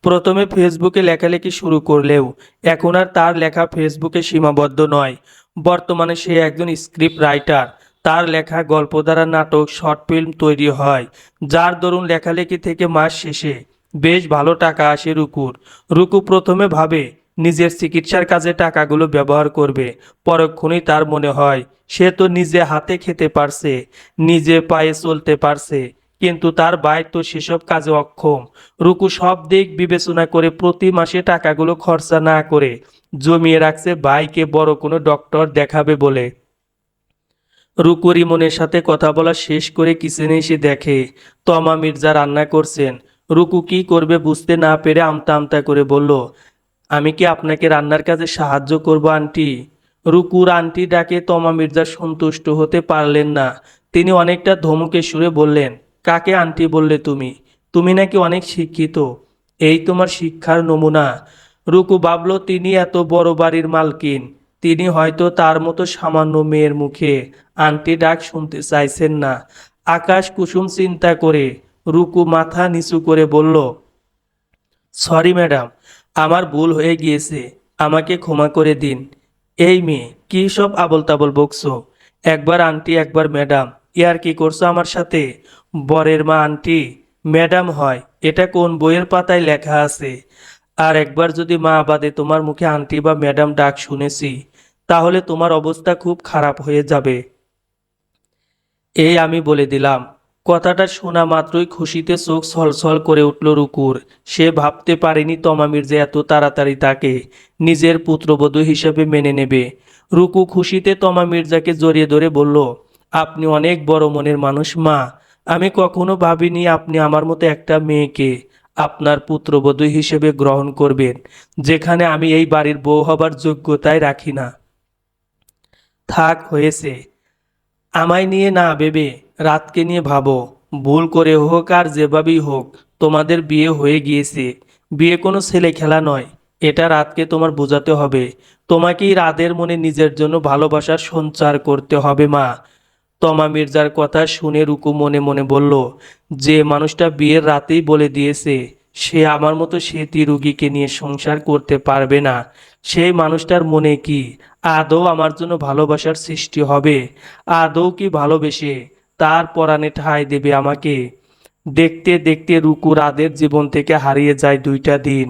প্রথমে ফেসবুকে লেখালেখি শুরু করলেও এখন আর তার লেখা ফেসবুকে সীমাবদ্ধ নয়। বর্তমানে সে একজন স্ক্রিপ্ট রাইটার। তার লেখা গল্প দ্বারা নাটক, শর্ট ফিল্ম তৈরি হয়, যার দরুন লেখালেখি থেকে মাস শেষে বেশ ভালো টাকা আসে রুকুর। রুকু প্রথমে ভাবে নিজের চিকিৎসার কাজে টাকাগুলো ব্যবহার করবে। পরক্ষণেই তার মনে হয় সে তো নিজে হাতে খেতে পারছে, নিজে পায়ে চলতে পারছে, কিন্তু তার ভাই তো সেসব কাজে অক্ষম। রুকু সব দিক বিবেচনা করে প্রতি মাসে টাকাগুলো খরচা না করে জমিয়ে রাখছে ভাইকে বড় কোনো ডক্টর দেখাবে বলে। রুকু রিমনের সাথে কথা বলা শেষ করে কিচেনে এসে দেখে তমা মির্জা রান্না করছেন। রুকু কি করবে বুঝতে না পেরে আমতা আমতা করে বলল, আমি কি আপনাকে রান্নার কাজে সাহায্য করব আন্টি? রুকুর আন্টি ডাকে তমা মির্জা সন্তুষ্ট হতে পারলেন না। তিনি অনেকটা ধমকে সুরে বললেন, কাকে আন্টি বললে তুমি? তুমি নাকি অনেক শিক্ষিত, এই তোমার শিক্ষার নমুনা? রুকু ভাবল তিনি এত বড় বাড়ির মালকিন, তিনি হয়তো তার মতো সামান্য মেয়ের মুখে আন্টি ডাক শুনতে চাইছেন না। আকাশ কুসুম চিন্তা করে রুকু মাথা নিচু করে বলল, সরি ম্যাডাম, আমার ভুল হয়ে গিয়েছে, আমাকে ক্ষমা করে দিন। এই মেয়ে কি সব আবল তাবল বকছো? একবার আন্টি একবার ম্যাডাম, ইয়ার কি করছো আমার সাথে? বরের মা আন্টি ম্যাডাম হয়, এটা কোন বইয়ের পাতায় লেখা আছে? আর একবার যদি মা বাদে তোমার মুখে আন্টি বা ম্যাডাম ডাক শুনেছি, তাহলে তোমার অবস্থা খুব খারাপ হয়ে যাবে। এই আমি বলে দিলাম, কথাটা শোনা মাত্রই খুশিতে চোখ ছলছল করে উঠল রুকুর। সে ভাবতে পারেনি তমা মির্জা এত তাড়াতাড়ি তাকে নিজের পুত্রবধূ হিসেবে মেনে নেবে। রুকু খুশিতে তমা মির্জাকে জড়িয়ে ধরে বলল, আপনি অনেক বড় মনের মানুষ মা। আমি কখনো ভাবিনি আপনি আমার মতো একটা মেয়েকে আপনার পুত্রবধূ হিসেবে গ্রহণ করবেন, যেখানে আমি এই বাড়ির বউ হবার যোগ্যতাই রাখি না। থাক হয়েছে, আমায় নিয়ে না ভেবে রাতকে নিয়ে ভাবো। ভুল করে হোক আর যেভাবেই হোক তোমাদের বিয়ে হয়ে গিয়েছে। বিয়ে কোনো ছেলে খেলা নয়, এটা রাতকে তোমার বোঝাতে হবে। তোমাকেই রাতের মনে নিজের জন্য ভালোবাসার সঞ্চার করতে হবে মা। তমা মির্জার কথা শুনে রুকু মনে মনে বলল, যে মানুষটা বিয়ের রাতেই বলে দিয়েছে সে আমার মতো সেতী রুগীকে নিয়ে সংসার করতে পারবে না, সেই মানুষটার মনে কি আদৌ আমার জন্য ভালোবাসার সৃষ্টি হবে? আদৌ কি ভালোবেসে তার পরাণে ঠাঁই দেবে আমাকে? দেখতে দেখতে রুকু রাদের জীবন থেকে হারিয়ে যায় 2টা দিন।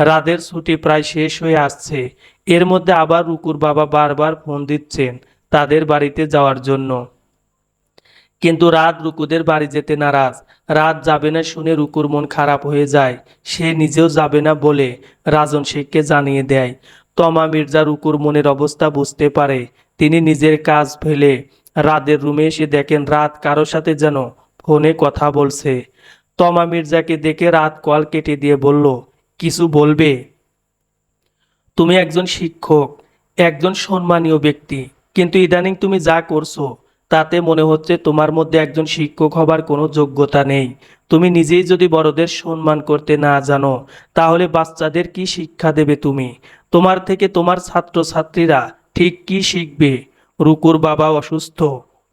রাদের ছুটি প্রায় শেষ হয়ে আসছে। এর মধ্যে আবার রুকুর বাবা বারবার ফোন দিচ্ছেন তাদের বাড়িতে যাওয়ার জন্য, কিন্তু রাত রুকুদের বাড়ি যেতে নারাজ। রাত যাবে না শুনে রুকুর মন খারাপ হয়ে যায়। সে নিজেও যাবে না বলে রাজন শেখকে জানিয়ে দেয়। তমা মির্জা রুকুর মনের অবস্থা বুঝতে পারে। তিনি নিজের কাজ ফেলে রাতের রুমে এসে দেখেন রাত কারো সাথে যেন ফোনে কথা বলছে। তমা মির্জাকে দেখে রাত কল কেটে দিয়ে বলল, কিছু বলবে? তুমি একজন শিক্ষক, একজন সম্মানীয় ব্যক্তি, কিন্তু ইদানিং তুমি যা করছো তাতে মনে হচ্ছে তোমার মধ্যে একজন শিক্ষক হবার কোনো যোগ্যতা নেই। তুমি নিজেই যদি বড়দের সম্মান করতে না জানো তাহলে বাচ্চাদের কি শিক্ষা দেবে তুমি? তোমার থেকে তোমার ছাত্রছাত্রীরা ঠিক কি শিখবে? রুকুর বাবা অসুস্থ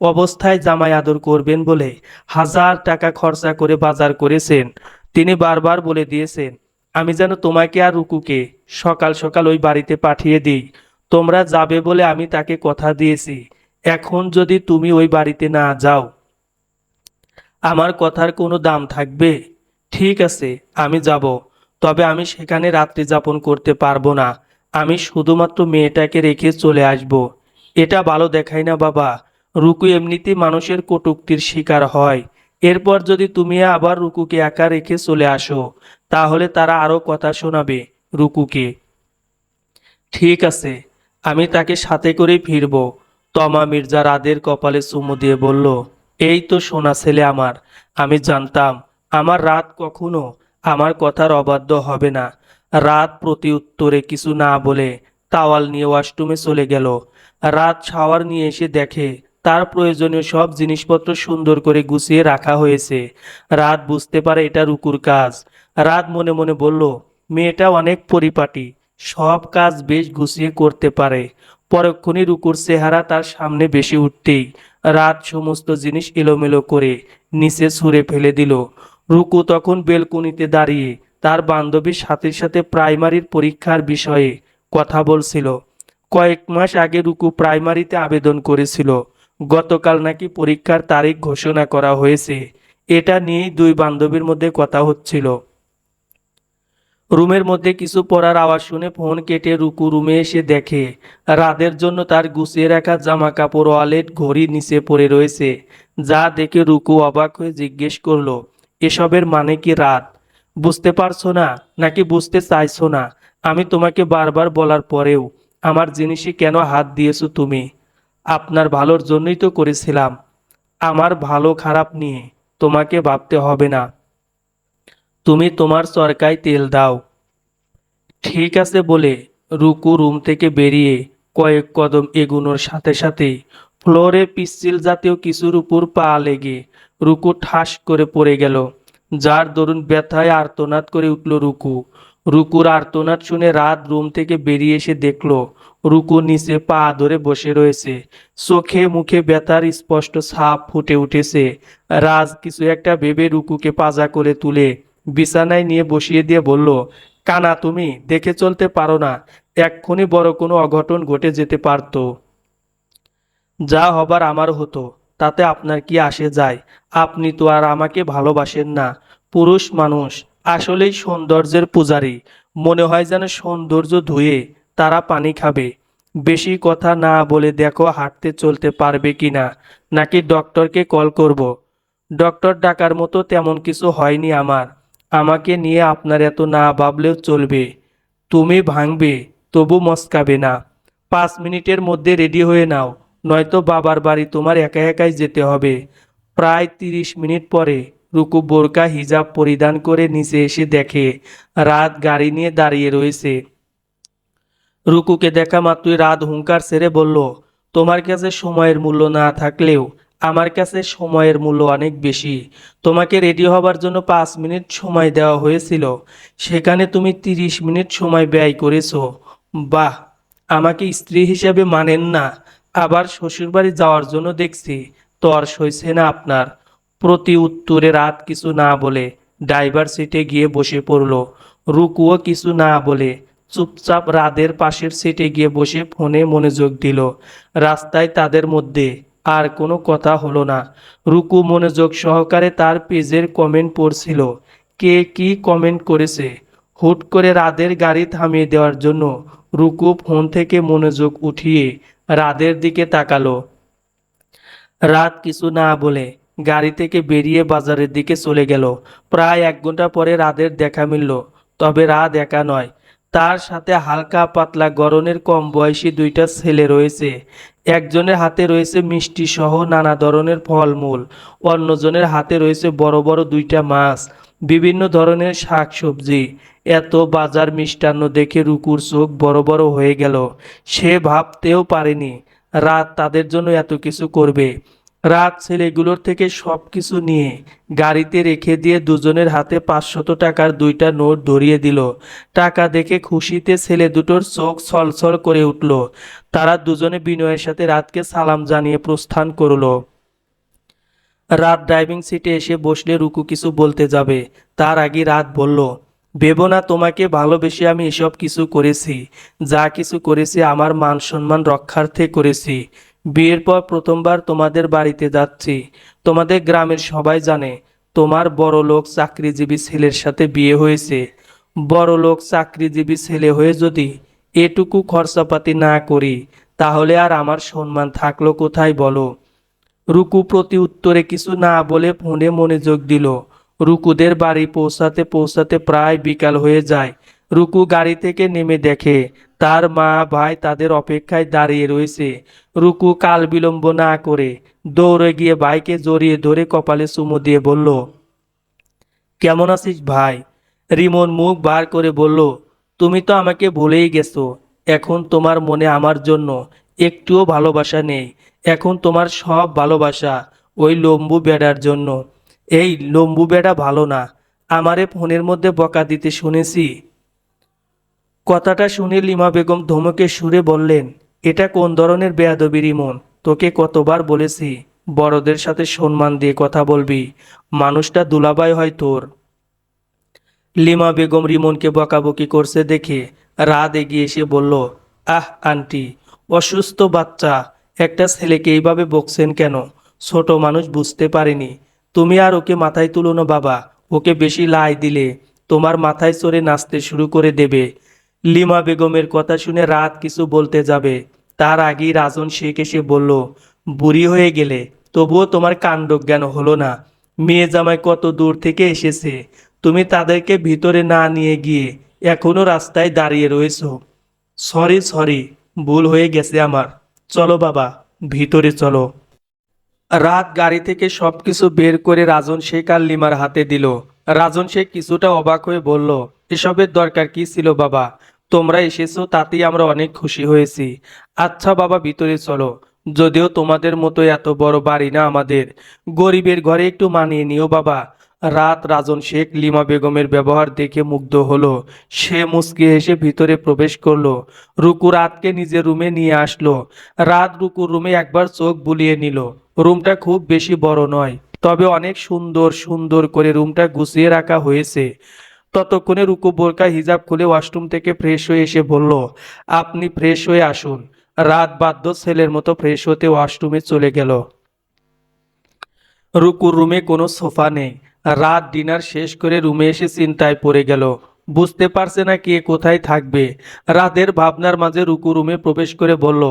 অবস্থায় জামাই আদর করবেন বলে 1000 টাকা খরচা করে বাজার করেছেন। তিনি বারবার বলে দিয়েছেন আমি যেন তোমাকে আর রুকুকে সকাল সকাল ওই বাড়িতে পাঠিয়ে দিই। তোমরা যাবে বলে আমি তাকে কথা দিয়েছি। এখন যদি তুমি ওই বাড়িতে না যাও আমার কথার কোনো দাম থাকবে? ঠিক আছে, আমি যাব, তবে আমি সেখানে রাত্রি যাপন করতে পারবো না। আমি শুধুমাত্র মেয়েটাকে রেখে চলে আসব। এটা ভালো দেখায় না বাবা। রুকু এমনিতেই মানুষের কটূক্তির শিকার হয়। এরপর যদি তুমি আবার রুকুকে একা রেখে চলে আসো তাহলে তারা আরো কথা শোনাবে রুকুকে। ঠিক আছে, আমি তাকে সাথে করেই ফিরব। তমা মির্জা রাদের কপালে চুমু দিয়ে বলল, এই তো সোনা ছেলে আমার। আমি জানতাম আমার রাত কখনো আমার কথার অবাধ্য হবে না। রাত প্রতি উত্তরে কিছু না বলে তাওয়াল নিয়ে ওয়াশরুমে চলে গেল। রাত শাওয়ার নিয়ে এসে দেখে তার প্রয়োজনীয় সব জিনিসপত্র সুন্দর করে গুছিয়ে রাখা হয়েছে। রাত বুঝতে পারে এটা রুকুর কাজ। রাত মনে মনে বলল, মেয়েটা অনেক পরিপাটি, সব কাজ বেশ গুছিয়ে করতে পারে। পরক্ষণে রুকুর চেহারা তার সামনে বেশি উঠতেই রাত সমস্ত জিনিস এলোমেলো করে নিচে ছুঁড়ে ফেলে দিল। রুকু তখন বেলকনিতে দাঁড়িয়ে তার বান্ধবীর সাথে সাথে প্রাইমারির পরীক্ষার বিষয়ে কথা বলছিল। কয়েক মাস আগে রুকু প্রাইমারিতে আবেদন করেছিল। গতকাল নাকি পরীক্ষার তারিখ ঘোষণা করা হয়েছে। এটা নিয়েই দুই বান্ধবীর মধ্যে কথা হচ্ছিল। রুমের মধ্যে কিছু পড়ার আওয়াজ শুনে ফোন কেটে রুকু রুমে এসে দেখে রাতের জন্য তার গুছিয়ে রাখা জামা কাপড় ওয়ালেট ঘড়ি নিচে পড়ে রয়েছে। যা দেখে রুকু অবাক হয়ে জিজ্ঞেস করলো, এসবের মানে কি রাত? বুঝতে পারছো না নাকি বুঝতে চাইছো না? আমি তোমাকে বারবার বলার পরেও আমার জিনিসে কেন হাত দিয়েছো তুমি? আপনার ভালোর জন্যই তো করেছিলাম। আমার ভালো খারাপ নিয়ে তোমাকে ভাবতে হবে না। তুমি তোমার চরকায় তেল দাও। ঠিক আছে বলে রুকু রুম থেকে বেরিয়ে কয়েক কদম এগুনোর সাথে সাথে ফ্লোরে পিচ্ছিল জাতীয় কিছুর উপর পা লেগে রুকু ঠাস করে পড়ে গেল, যার দরুন ব্যথায় আর্তনাদ করে উঠল রুকু। রুকুর আর্তনাদ শুনে রাত রুম থেকে বেরিয়ে এসে দেখলো রুকু নিচে পা ধরে বসে রয়েছে। চোখে মুখে ব্যথার স্পষ্ট ছাপ ফুটে উঠেছে। রাজ কিছু একটা ভেবে রুকুকে পাজা করে তুলে বিছানায় নিয়ে বসিয়ে দিয়ে বলল, কানা তুমি দেখে চলতে পারো না? এক্ষুনি বড় কোনো অঘটন ঘটে যেতে পারতো। যা হবার আমার হতো, তাতে আপনার কি আসে যায়? আপনি তো আর আমাকে ভালোবাসেন না। পুরুষ মানুষ আসলেই সৌন্দর্যের পূজারী। মনে হয় যেন সৌন্দর্য ধুয়ে তারা পানি খাবে। বেশি কথা না বলে দেখো হাঁটতে চলতে পারবে কিনা, নাকি ডক্টরকে কল করব? ডক্টর ডাকার মতো তেমন কিছু হয়নি আমার। আমাকে নিয়ে আপনার এত না ভাবলেও চলবে। তুমি ভাঙবে, তবু মস্কাবে না। 5 মিনিটের মধ্যে রেডি হয়ে নাও, নয়তো বাবার বাড়ি তোমার একা একাই যেতে হবে। প্রায় 30 মিনিট পরে রুকু বোরকা হিজাব পরিধান করে নিচে এসে দেখে রাত গাড়ি নিয়ে দাঁড়িয়ে রয়েছে। রুকুকে দেখা মাত্রই রাত হুঙ্কার ছেড়ে বলল, তোমার কাছে সময়ের মূল্য না থাকলেও আমার কাছে সময়ের মূল্য অনেক বেশি। তোমাকে রেডি হবার জন্য 5 মিনিট সময় দেওয়া হয়েছিল, সেখানে তুমি 30 মিনিট সময় ব্যয় করেছো। বাহ, আমাকে স্ত্রী হিসেবে মানেন না, আবার শ্বশুরবাড়ি যাওয়ার জন্য দেখছি তর সইছে না আপনার। প্রতি উত্তরে রাত কিছু না বলে ড্রাইভার সিটে গিয়ে বসে পড়ল। রুকুও কিছু না বলে চুপচাপ রাদের পাশের সিটে গিয়ে বসে ফোনে মনোযোগ দিল। রাস্তায় তাদের মধ্যে আর কোনো কথা হলো না। রুকু মনোযোগ সহকারে তার পেজের কমেন্ট পড়ছিল। কে কি কমেন্ট করেছে। হুট করে রাদের গাড়ি থামিয়ে দেওয়ার জন্য রুকু ফোন থেকে মনোযোগ উঠিয়ে রাদের দিকে তাকালো। রাত কিছু না বলে গাড়ি থেকে বেরিয়ে বাজারের দিকে চলে গেল। প্রায় 1 ঘন্টা পরে রাদের দেখা মিলল, তবে রাত একা নয়, তার সাথে হালকা পাতলা গড়নের কম বয়সী 2টা ছেলে রয়েছে। একজনের হাতে রয়েছে মিষ্টি সহ নানা ধরনের ফলমূল, অন্যজনের হাতে রয়েছে বড় বড় 2টা মাছ, বিভিন্ন ধরনের শাকসবজি। এত বাজার মিষ্টান্ন দেখে রুকুর চোখ বড় বড় হয়ে গেল। সে ভাবতেও পারেনি রাত তাদের জন্য এত কিছু করবে। রাত ছেলেগুলোর থেকে সব কিছু নিয়ে গাড়িতে রেখে দিয়ে দুজনের হাতে 500 টাকার 2টা নোট ধরিয়ে দিল। টাকা দেখে খুশিতে ছেলে দুটোর চোখ ছলছল করে উঠল। তারা দুজনে বিনয়ের সাথে রাতকে সালাম জানিয়ে প্রস্থান করলো। রাত ড্রাইভিং সিটে এসে বসলে রুকু কিছু বলতে যাবে, তার আগে রাত বলল, ভেবো না তোমাকে ভালোবেসে আমি এসব কিছু করেছি। যা কিছু করেছি আমার মান সম্মান রক্ষার্থে করেছি। বিয়ের পর প্রথমবার তোমাদের বাড়িতে যাচ্ছি। তোমাদের গ্রামের সবাই জানে তোমার বড় লোক চাকরিজীবী ছেলের সাথে বিয়ে হয়েছে। বড় লোক চাকরিজীবী ছেলে হয়ে যদি এটুকু খরচাপাতি না করি, তাহলে আর আমার সম্মান থাকলো কোথায় বলো। রুকু প্রতি উত্তরে কিছু না বলে ফোনে মনোযোগ দিল। রুকুদের বাড়ি পৌঁছাতে পৌঁছাতে প্রায় বিকাল হয়ে যায়। রুকু গাড়ি থেকে নেমে দেখে তার মা ভাই তাদের অপেক্ষায় দাঁড়িয়ে রয়েছে। রুকু কাল বিলম্ব না করে দৌড়ে গিয়ে ভাইকে জড়িয়ে ধরে কপালে চুমু দিয়ে বলল, কেমন আছিস ভাই? রিমন মুখ বার করে বলল, তুমি তো আমাকে ভুলেই গেছো। এখন তোমার মনে আমার জন্য একটুও ভালোবাসা নেই। এখন তোমার সব ভালোবাসা ওই লম্বু বেড়ার জন্য। এই লম্বু বেড়া ভালো না, আমারে ফোনের মধ্যে বকা দিতে শুনেছি। কথাটা শুনে লিমা বেগম ধমকে সুরে বললেন, এটা কোন ধরনের বেয়াদবি রিমন? তোকে কতবার বলেছি বড়দের সাথে সম্মান দিয়ে কথা বলবি। মানুষটা দুলাভাই হয় তোর। লিমা বেগম রিমনকে বকাবকি করছে দেখে রাত এগিয়ে এসে বলল, আহ আন্টি, অসুস্থ বাচ্চা একটা ছেলেকে এইভাবে বকছেন কেন? ছোট মানুষ বুঝতে পারেনি। তুমি আর ওকে মাথায় তুলো না বাবা, ওকে বেশি লাই দিলে তোমার মাথায় চড়ে নাচতে শুরু করে দেবে। লিমা বেগমের কথা শুনে রাত কিছু বলতে যাবে, তার আগেই রাজন শেখ এসে বলল, বুড়ি হয়ে গেলে তবুও তোমার কাণ্ডজ্ঞান হলো না। মেয়ে জামাই কত দূর থেকে এসেছে, তুমি তাদেরকে ভিতরে না নিয়ে গিয়ে এখনো রাস্তায় দাঁড়িয়ে রয়েছো। সরি সরি, ভুল হয়ে গেছে আমার। চলো বাবা, ভিতরে চলো। রাত গাড়ি থেকে সবকিছু বের করে রাজন শেখ আর লিমার হাতে দিল। রাজন শেখ কিছুটা অবাক হয়ে বলল, এসবের দরকার কি ছিল বাবা? তোমরা এসেছো তাতেই আমরা অনেক খুশি হয়েছি। আচ্ছা বাবা, ভিতরে চলো। যদিও তোমাদের মতো এত বড় বাড়ি না আমাদের, গরিবের ঘরে একটু মানিয়ে নিও বাবা। রাত রাজন শেখ লিমা বেগমের ব্যবহার দেখে মুগ্ধ হলো। সে মুচকি হেসে ভিতরে প্রবেশ করলো। রুকু রাতকে নিজের রুমে নিয়ে আসলো। রাত রুকুর রুমে একবার চোখ বুলিয়ে নিল। রুমটা খুব বেশি বড় নয়, তবে অনেক সুন্দর সুন্দর করে রুমটা গুছিয়ে রাখা হয়েছে। ততক্ষণে রুকু বোরকা হিজাব খুলে ওয়াশরুম থেকে ফ্রেশ হয়ে এসে বলল, আপনি ফ্রেশ হয়ে আসুন। রাত বাধ্য ছেলের মতো ফ্রেশ হতে ওয়াশরুমে চলে গেল। রুকুর রুমে কোনো সোফা নেই। রাত ডিনার শেষ করে রুমে এসে চিন্তায় পড়ে গেল। বুঝতে পারছে না কে কোথায় থাকবে। রাতের ভাবনার মাঝে রুকু রুমে প্রবেশ করে বলল,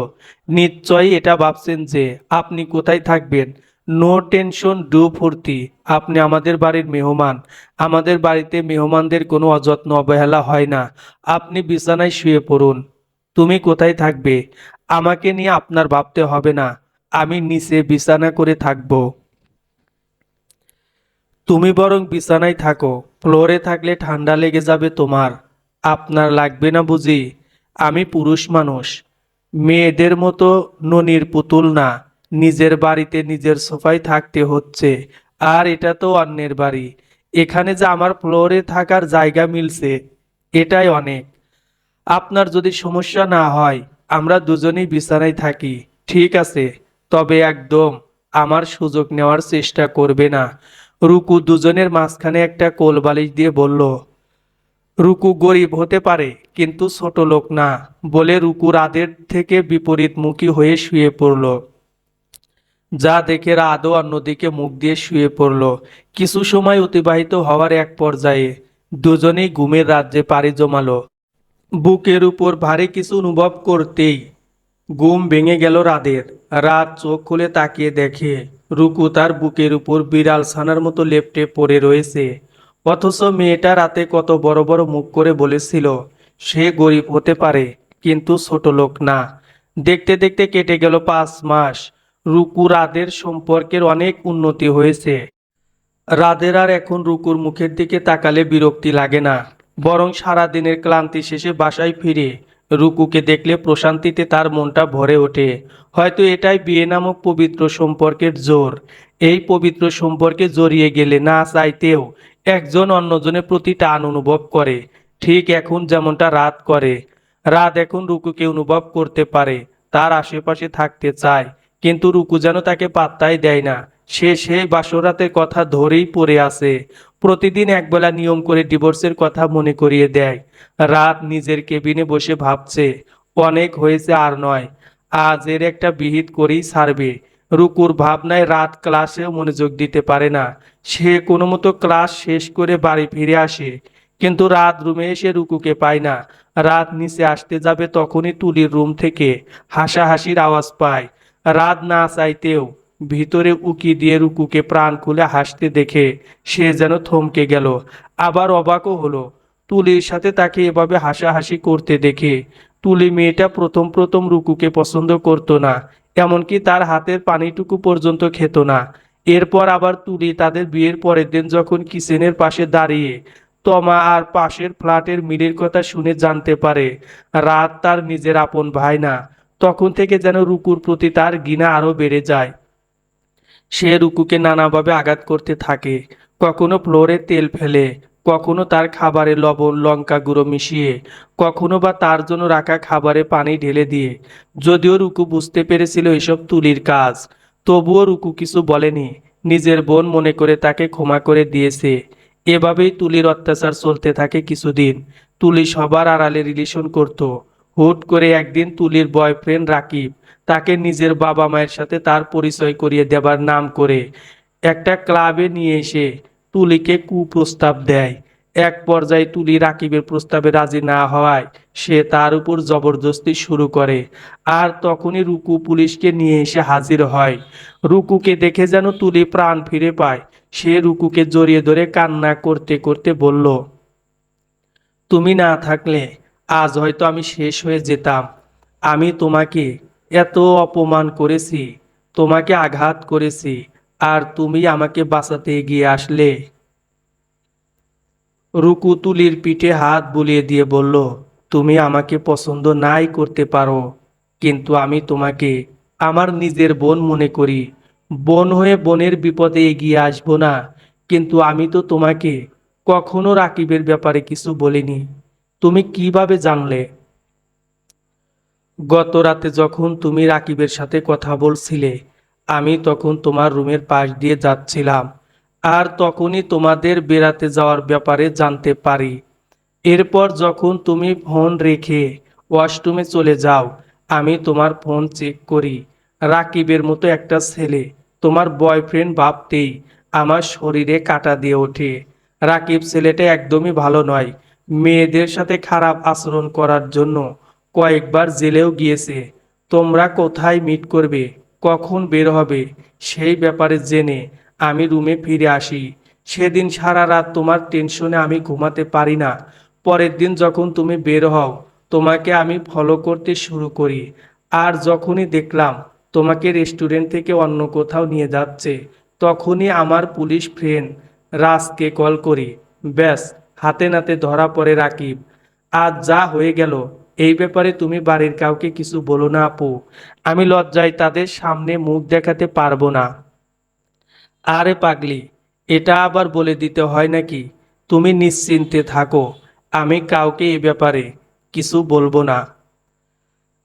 নিশ্চয়ই এটা ভাবছেন যে আপনি কোথায় থাকবেন। নো টেনশন, ডু ফুর্তি। আপনি আমাদের বাড়ির মেহমান। আমাদের বাড়িতে মেহমানদের কোনো অযত্ন অবহেলা হয় না। আপনি বিছানায় শুয়ে পড়ুন। তুমি কোথায় থাকবে আমাকে নিয়ে আপনার ভাবতে হবে না। আমি নিচে বিছানা করে থাকবো। তুমি বরং বিছানায় থাকো। ফ্লোরে থাকলে ঠান্ডা লেগে যাবে তোমার। আপনার লাগবে না বুঝি? আমি পুরুষ মানুষ, মেয়েদের মতো ননির পুতুল না। নিজের বাড়িতে নিজের সোফায় থাকতে হচ্ছে, আর এটা তো অন্যের বাড়ি। এখানে যে আমার ফ্লোরে থাকার জায়গা মিলছে, এটাই অনেক। আপনার যদি সমস্যা না হয় আমরা দুজনেই বিছানায় থাকি, ঠিক আছে? তবে একদম আমার সুযোগ নেওয়ার চেষ্টা করবে না। রুকু দুজনের মাঝখানে একটা কোলবালিশ দিয়ে বলল। রুকু গরিব হতে পারে কিন্তু ছোট লোক না বলে রুকু রাদের থেকে বিপরীতমুখী হয়ে শুয়ে পড়ল। যা দেখে রাতও অন্যদিকে মুখ দিয়ে শুয়ে পড়ল। কিছু সময় অতিবাহিত হওয়ার এক পর্যায়ে দুজনেই ঘুমের রাজ্যে পাড়ি জমালো। বুকের উপর ভারী কিছু অনুভব করতেই ঘুম ভেঙে গেল রাদের। রাত চোখ খুলে তাকিয়ে দেখে রুকু তার বুকের উপর বিড়াল ছানার মতো লেপ্টে পড়ে রয়েছে। অথচ মেয়েটা রাতে কত বড় বড় মুখ করে বলেছিল সে গরিব হতে পারে কিন্তু ছোট লোক না। দেখতে দেখতে কেটে গেল 5 মাস। রুকু রাদের সম্পর্কের অনেক উন্নতি হয়েছে। রাদের আর এখন রুকুর মুখের দিকে তাকালে বিরক্তি লাগে না, বরং সারাদিনের ক্লান্তি শেষে বাসায় ফিরে রুকুকে দেখলে প্রশান্তিতে তার মনটা ভরে ওঠে। হয়তো এটাই বিয়ে নামক পবিত্র সম্পর্কের জোর। এই পবিত্র সম্পর্কে জড়িয়ে গেলে না চাইতেও একজন অন্যজনের প্রতি টান অনুভব করে, ঠিক এখন যেমনটা রাত করে। রাত এখন রুকুকে অনুভব করতে পারে, তার আশেপাশে থাকতে চায়, কিন্তু রুকু যেন তাকে পাত্তাই দেয় না। সে সেই বাসরাতের কথা ধরেই পড়ে আছে। প্রতিদিন একবেলা নিয়ম করে ডিভোর্সের কথা মনে করিয়ে দেয়। রাত নিজের কেবিনে বসে ভাবছে অনেক হয়েছে, আর নয়, আজ এর একটা বিহিত করেই ছাড়বে। রুকুর ভাবনায় রাত ক্লাসেও মনোযোগ দিতে পারে না। সে কোনো মতো ক্লাস শেষ করে বাড়ি ফিরে আসে, কিন্তু রাত রুমে এসে রুকুকে পায় না। রাত নিচে আসতে যাবে তখনই তুলির রুম থেকে হাসাহাসির আওয়াজ পায়। রাত না চাইতেও ভিতরে উকি দিয়ে রুকুকে প্রাণ খুলে হাসতে দেখে সে যেন থমকে গেল, আবার অবাকও হলো। তুলির সাথে তাকে এভাবে হাসাহাসি করতে দেখে। তুলি মেয়েটা প্রথম প্রথম রুকুকে পছন্দ করত না, এমনকি তার হাতের পানিটুকু পর্যন্ত খেত না। এরপর আবার তুলি তাদের বিয়ের পরের দিন যখন কিচেনের পাশে দাঁড়িয়ে তমা আর পাশের ফ্ল্যাটের মিলের কথা শুনে জানতে পারে রাত তার নিজের আপন ভাই না, তখন থেকে যেন রুকুর প্রতি তার ঘৃণা আরো বেড়ে যায়। সে রুকুকে নানাভাবে আঘাত করতে থাকে, কখনো ফ্লোরে তেল ফেলে, কখনো তার খাবারে লবণ লঙ্কা গুঁড়ো মিশিয়ে, কখনো বা তার জন্য রাখা খাবারে পানি ঢেলে দিয়ে। যদিও রুকু বুঝতে পেরেছিল এসব তুলির কাজ, তবুও রুকু কিছু বলেনি। নিজের বোন মনে করে তাকে ক্ষমা করে দিয়েছে। এভাবেই তুলির অত্যাচার চলতে থাকে কিছুদিন। তুলি সবার আড়ালে রিলেশন করত। হুট করে একদিন তুলির বয়ফ্রেন্ড রাকিব তাকে নিজের বাবা মায়ের সাথে তার পরিচয় করিয়ে দেবার নাম করে একটা ক্লাবে নিয়ে এসে তুলিকে কুপ্রস্তাব দেয়। এক পর্যায়ে তুলি রাকিবের প্রস্তাবে রাজি না হওয়ায় সে তার উপর জবরদস্তি শুরু করে। আর তখনই রুকু পুলিশকে নিয়ে এসে হাজির হয়। রুকুকে দেখে যেন তুলি প্রাণ ফিরে পায়। সে রুকুকে জড়িয়ে ধরে কান্না করতে করতে বলল, তুমি না থাকলে আজ হয়তো আমি শেষ হয়ে যেতাম। আমি তোমাকে এত অপমান করেছি, তোমাকে আঘাত করেছি, আর তুমি আমাকে বাঁচাতে এগিয়ে আসলে। রুকু তুলির পিঠে হাত বুলিয়ে দিয়ে বলল, তুমি আমাকে পছন্দ নাই করতে পারো, কিন্তু আমি তোমাকে আমার নিজের বোন মনে করি। বোন হয়ে বোনের বিপদে এগিয়ে আসবো না, কিন্তু আমি তো তোমাকে কখনো রাকিবের ব্যাপারে কিছু বলিনি। তুমি কিভাবে জানলে? গত রাতে যখন তুমি রাকিবের সাথে কথা বলছিলে, আমি তখন তোমার রুমের পাশ দিয়ে যাচ্ছিলাম, আর তখনই তোমাদের বেড়াতে যাওয়ার ব্যাপারে জানতে পারি। এরপর যখন তুমি ফোন রেখে ওয়াশরুমে চলে যাও, আমি তোমার ফোন চেক করি। রাকিবের মতো একটা ছেলে তোমার বয়ফ্রেন্ড ভাবতেই আমার শরীরে কাঁটা দিয়ে ওঠে। রাকিব ছেলেটা একদমই ভালো নয়, মেয়েদের সাথে খারাপ আচরণ করার জন্য কয়েকবার জেলেও গিয়েছে। তোমরা কোথায় মিট করবে, কখন বের হবে সেই ব্যাপারে জেনে আমি রুমে ফিরে আসি। সেদিন সারা রাত তোমার টেনশনে আমি ঘুমাতে পারি না। পরের দিন যখন তুমি বের হও তোমাকে আমি ফলো করতে শুরু করি। আর যখনই দেখলাম তোমাকে রেস্টুরেন্ট থেকে অন্য কোথাও নিয়ে যাচ্ছে, তখনই আমার পুলিশ ফ্রেন্ড রাজকে কল করি। ব্যাস, হাতে নাতে ধরা পড়ে রাকিব। আজ যা হয়ে গেল এই ব্যাপারে তুমি বাড়ির কাউকে কিছু বলো না আপু। আমি লজ্জায় তাদের সামনে মুখ দেখাতে পারবো না। আরে পাগলি, এটা আবার বলে দিতে হয় নাকি? তুমি নিশ্চিন্তে থাকো, আমি কাউকে এ ব্যাপারে কিছু বলবো না।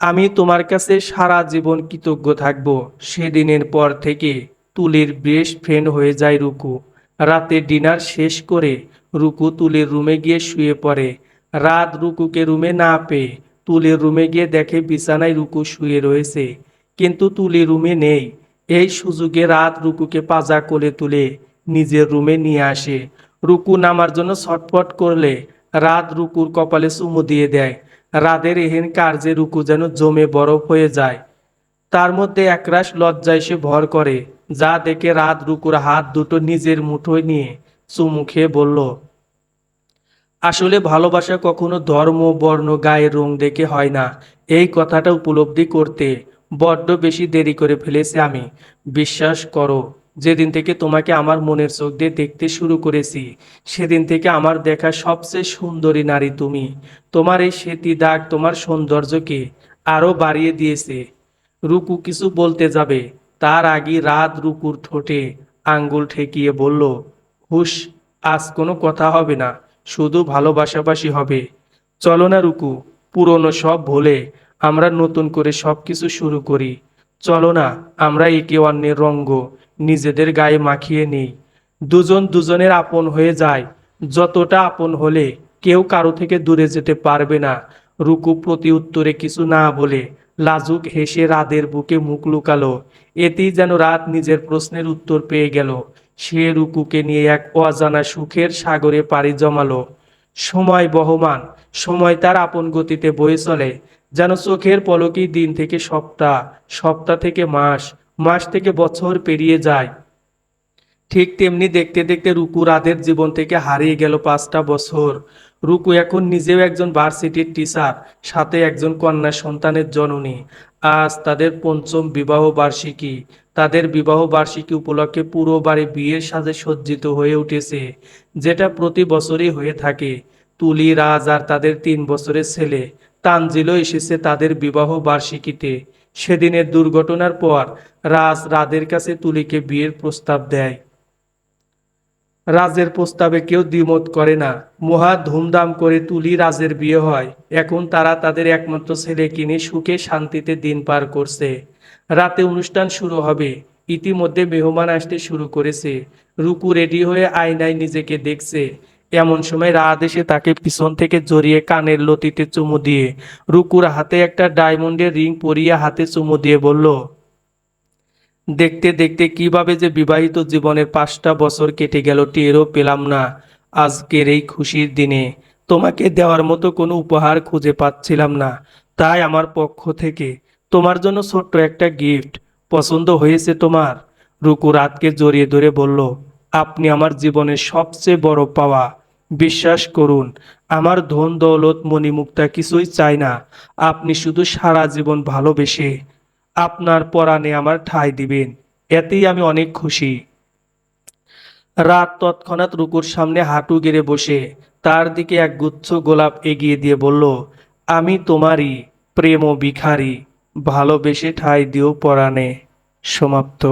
আমি তোমার কাছে সারা জীবন কৃতজ্ঞ থাকব। সেদিনের পর থেকে তুলির বেস্ট ফ্রেন্ড হয়ে যায় রুকু। রাতে ডিনার শেষ করে রুকু তুলির রুমে গিয়ে শুয়ে পড়ে। রাত রুকুকে রুমে না পেয়ে তুলির রুমে গিয়ে দেখে বিছানায় রুকু শুয়ে রয়েছে, কিন্তু তুলি রুমে নেই। এই সুযোগে রাত রুকুকে পাজা কোলে তুলে নিজের রুমে নিয়ে আসে। রুকু নামার জন্য ছটফট করলে রাত রুকুর কপালে চুমু দিয়ে দেয়। রাদের এহেন কার্যে রুকু যেন জমে বরফ হয়ে যায়। তার মধ্যে একরাশ লজ্জা এসে ভর করে, যা দেখে রাত রুকুর হাত দুটো নিজের মুঠোয় নিয়ে চুমু খেয়ে বলল, আসলে ভালোবাসা কখনো ধর্ম, বর্ণ, গায়ের রং দেখে হয় না। এই কথাটা উপলব্ধি করতে বড্ড বেশি দেরি করে ফেলেছি আমি। বিশ্বাস করো, যেদিন থেকে তোমাকে আমার মনের চোখ দিয়ে দেখতে শুরু করেছি সেদিন থেকে আমার দেখা সবচেয়ে সুন্দরী নারী তুমি। তোমার এই সেতী দাগ তোমার সৌন্দর্যকে আরো বাড়িয়ে দিয়েছে। রুকু কিছু বলতে যাবে, তার আগে রাত রুকুর ঠোঁটে আঙ্গুল ঠেকিয়ে বলল, হুশ, আজ কোনো কথা হবে না, শুধু ভালোবাসাবাসি হবে। চলো না রুকু, পুরনো সব ভুলে আমরা নতুন করে সব কিছু শুরু করি। চলো না, আমরা একে অন্যের রঙ্গ নিজেদের গায়ে মাখিয়ে নিই। দুজন দুজনের আপন হয়ে যায়। যতটা আপন হলে কেউ কারো থেকে দূরে যেতে পারবে না। রুকু প্রতি উত্তরে কিছু না বলে লাজুক হেসে রাদের বুকে মুখ লুকালো। এতেই যেন রাত নিজের প্রশ্নের উত্তর পেয়ে গেল। সে রুকুকে নিয়ে এক অজানা সুখের সাগরে পাড়ি জমালো। সময় বহমান, সময় তার আপন গতিতে বয়ে চলে। যেন চোখের পলকেই দিন থেকে সপ্তাহ, সপ্তাহ থেকে মাস, মাস থেকে বছর পেরিয়ে যায়। ঠিক তেমনি দেখতে দেখতে রুকু রাদের জীবন থেকে হারিয়ে গেল 5টা বছর। রুকু এখন নিজেও একজন ভার্সিটির টিচার, সাথে একজন কন্যা সন্তানের জননী। আজ তাদের পঞ্চম বিবাহ বার্ষিকী। তাদের বিবাহ বার্ষিকী উপলক্ষে পুরো বাড়ি বিয়ের সাজে সজ্জিত হয়ে উঠেছে, যেটা প্রতি বছরই হয়ে থাকে। তুলি, রাজ আর তাদের 3 বছরের ছেলে তানজিলও এসেছে তাদের বিবাহ বার্ষিকীতে। সেদিনের দুর্ঘটনার পর রাজ রাদের কাছে তুলিকে বিয়ের প্রস্তাব দেয়। রাজের প্রস্তাবে কেউ দ্বিমত করে না। মহা ধুমধাম করে তুলি রাজের বিয়ে হয়। এখন তারা তাদের একমাত্র ছেলেকে নিয়ে সুখে শান্তিতে দিন পার করছে। রাতে অনুষ্ঠান শুরু হবে। ইতিমধ্যে মেহমান আসতে শুরু করেছে। রুকু রেডি হয়ে আয়নায় নিজেকে দেখছে। এমন সময় রাত এসে তাকে পিছন থেকে জড়িয়ে কানের লতিতে চুমু দিয়ে রুকুর হাতে একটা ডায়মন্ডের রিং পরিয়ে হাতে চুমু দিয়ে বলল, দেখতে দেখতে কিভাবে যে বিবাহিত জীবনের 5টা বছর কেটে গেল টেরও পেলাম না। আজকের এই খুশির দিনে তোমাকে দেওয়ার মতো কোনো উপহার খুঁজে পাচ্ছিলাম না, তাই আমার পক্ষ থেকে তোমার জন্য ছোট্ট একটা গিফট। পছন্দ হয়েছে তোমার? রুকু রাতকে জড়িয়ে ধরে বলল, আপনি আমার জীবনের সবচেয়ে বড় পাওয়া। বিশ্বাস করুন, আমার ধন দৌলত মণিমুক্তা কিছুই চাই না। আপনি শুধু সারা জীবন ভালোবেসে আপনার পরাণে আমার ঠাঁই দিবেন, এতেই আমি অনেক খুশি। রাত তৎক্ষণাৎ রুকুর সামনে হাঁটু গেড়ে বসে তার দিকে এক গুচ্ছ গোলাপ এগিয়ে দিয়ে বলল, আমি তোমারই প্রেম ও ভিখারি, ভালোবেসে ঠাঁই দিও পরাণে। সমাপ্ত।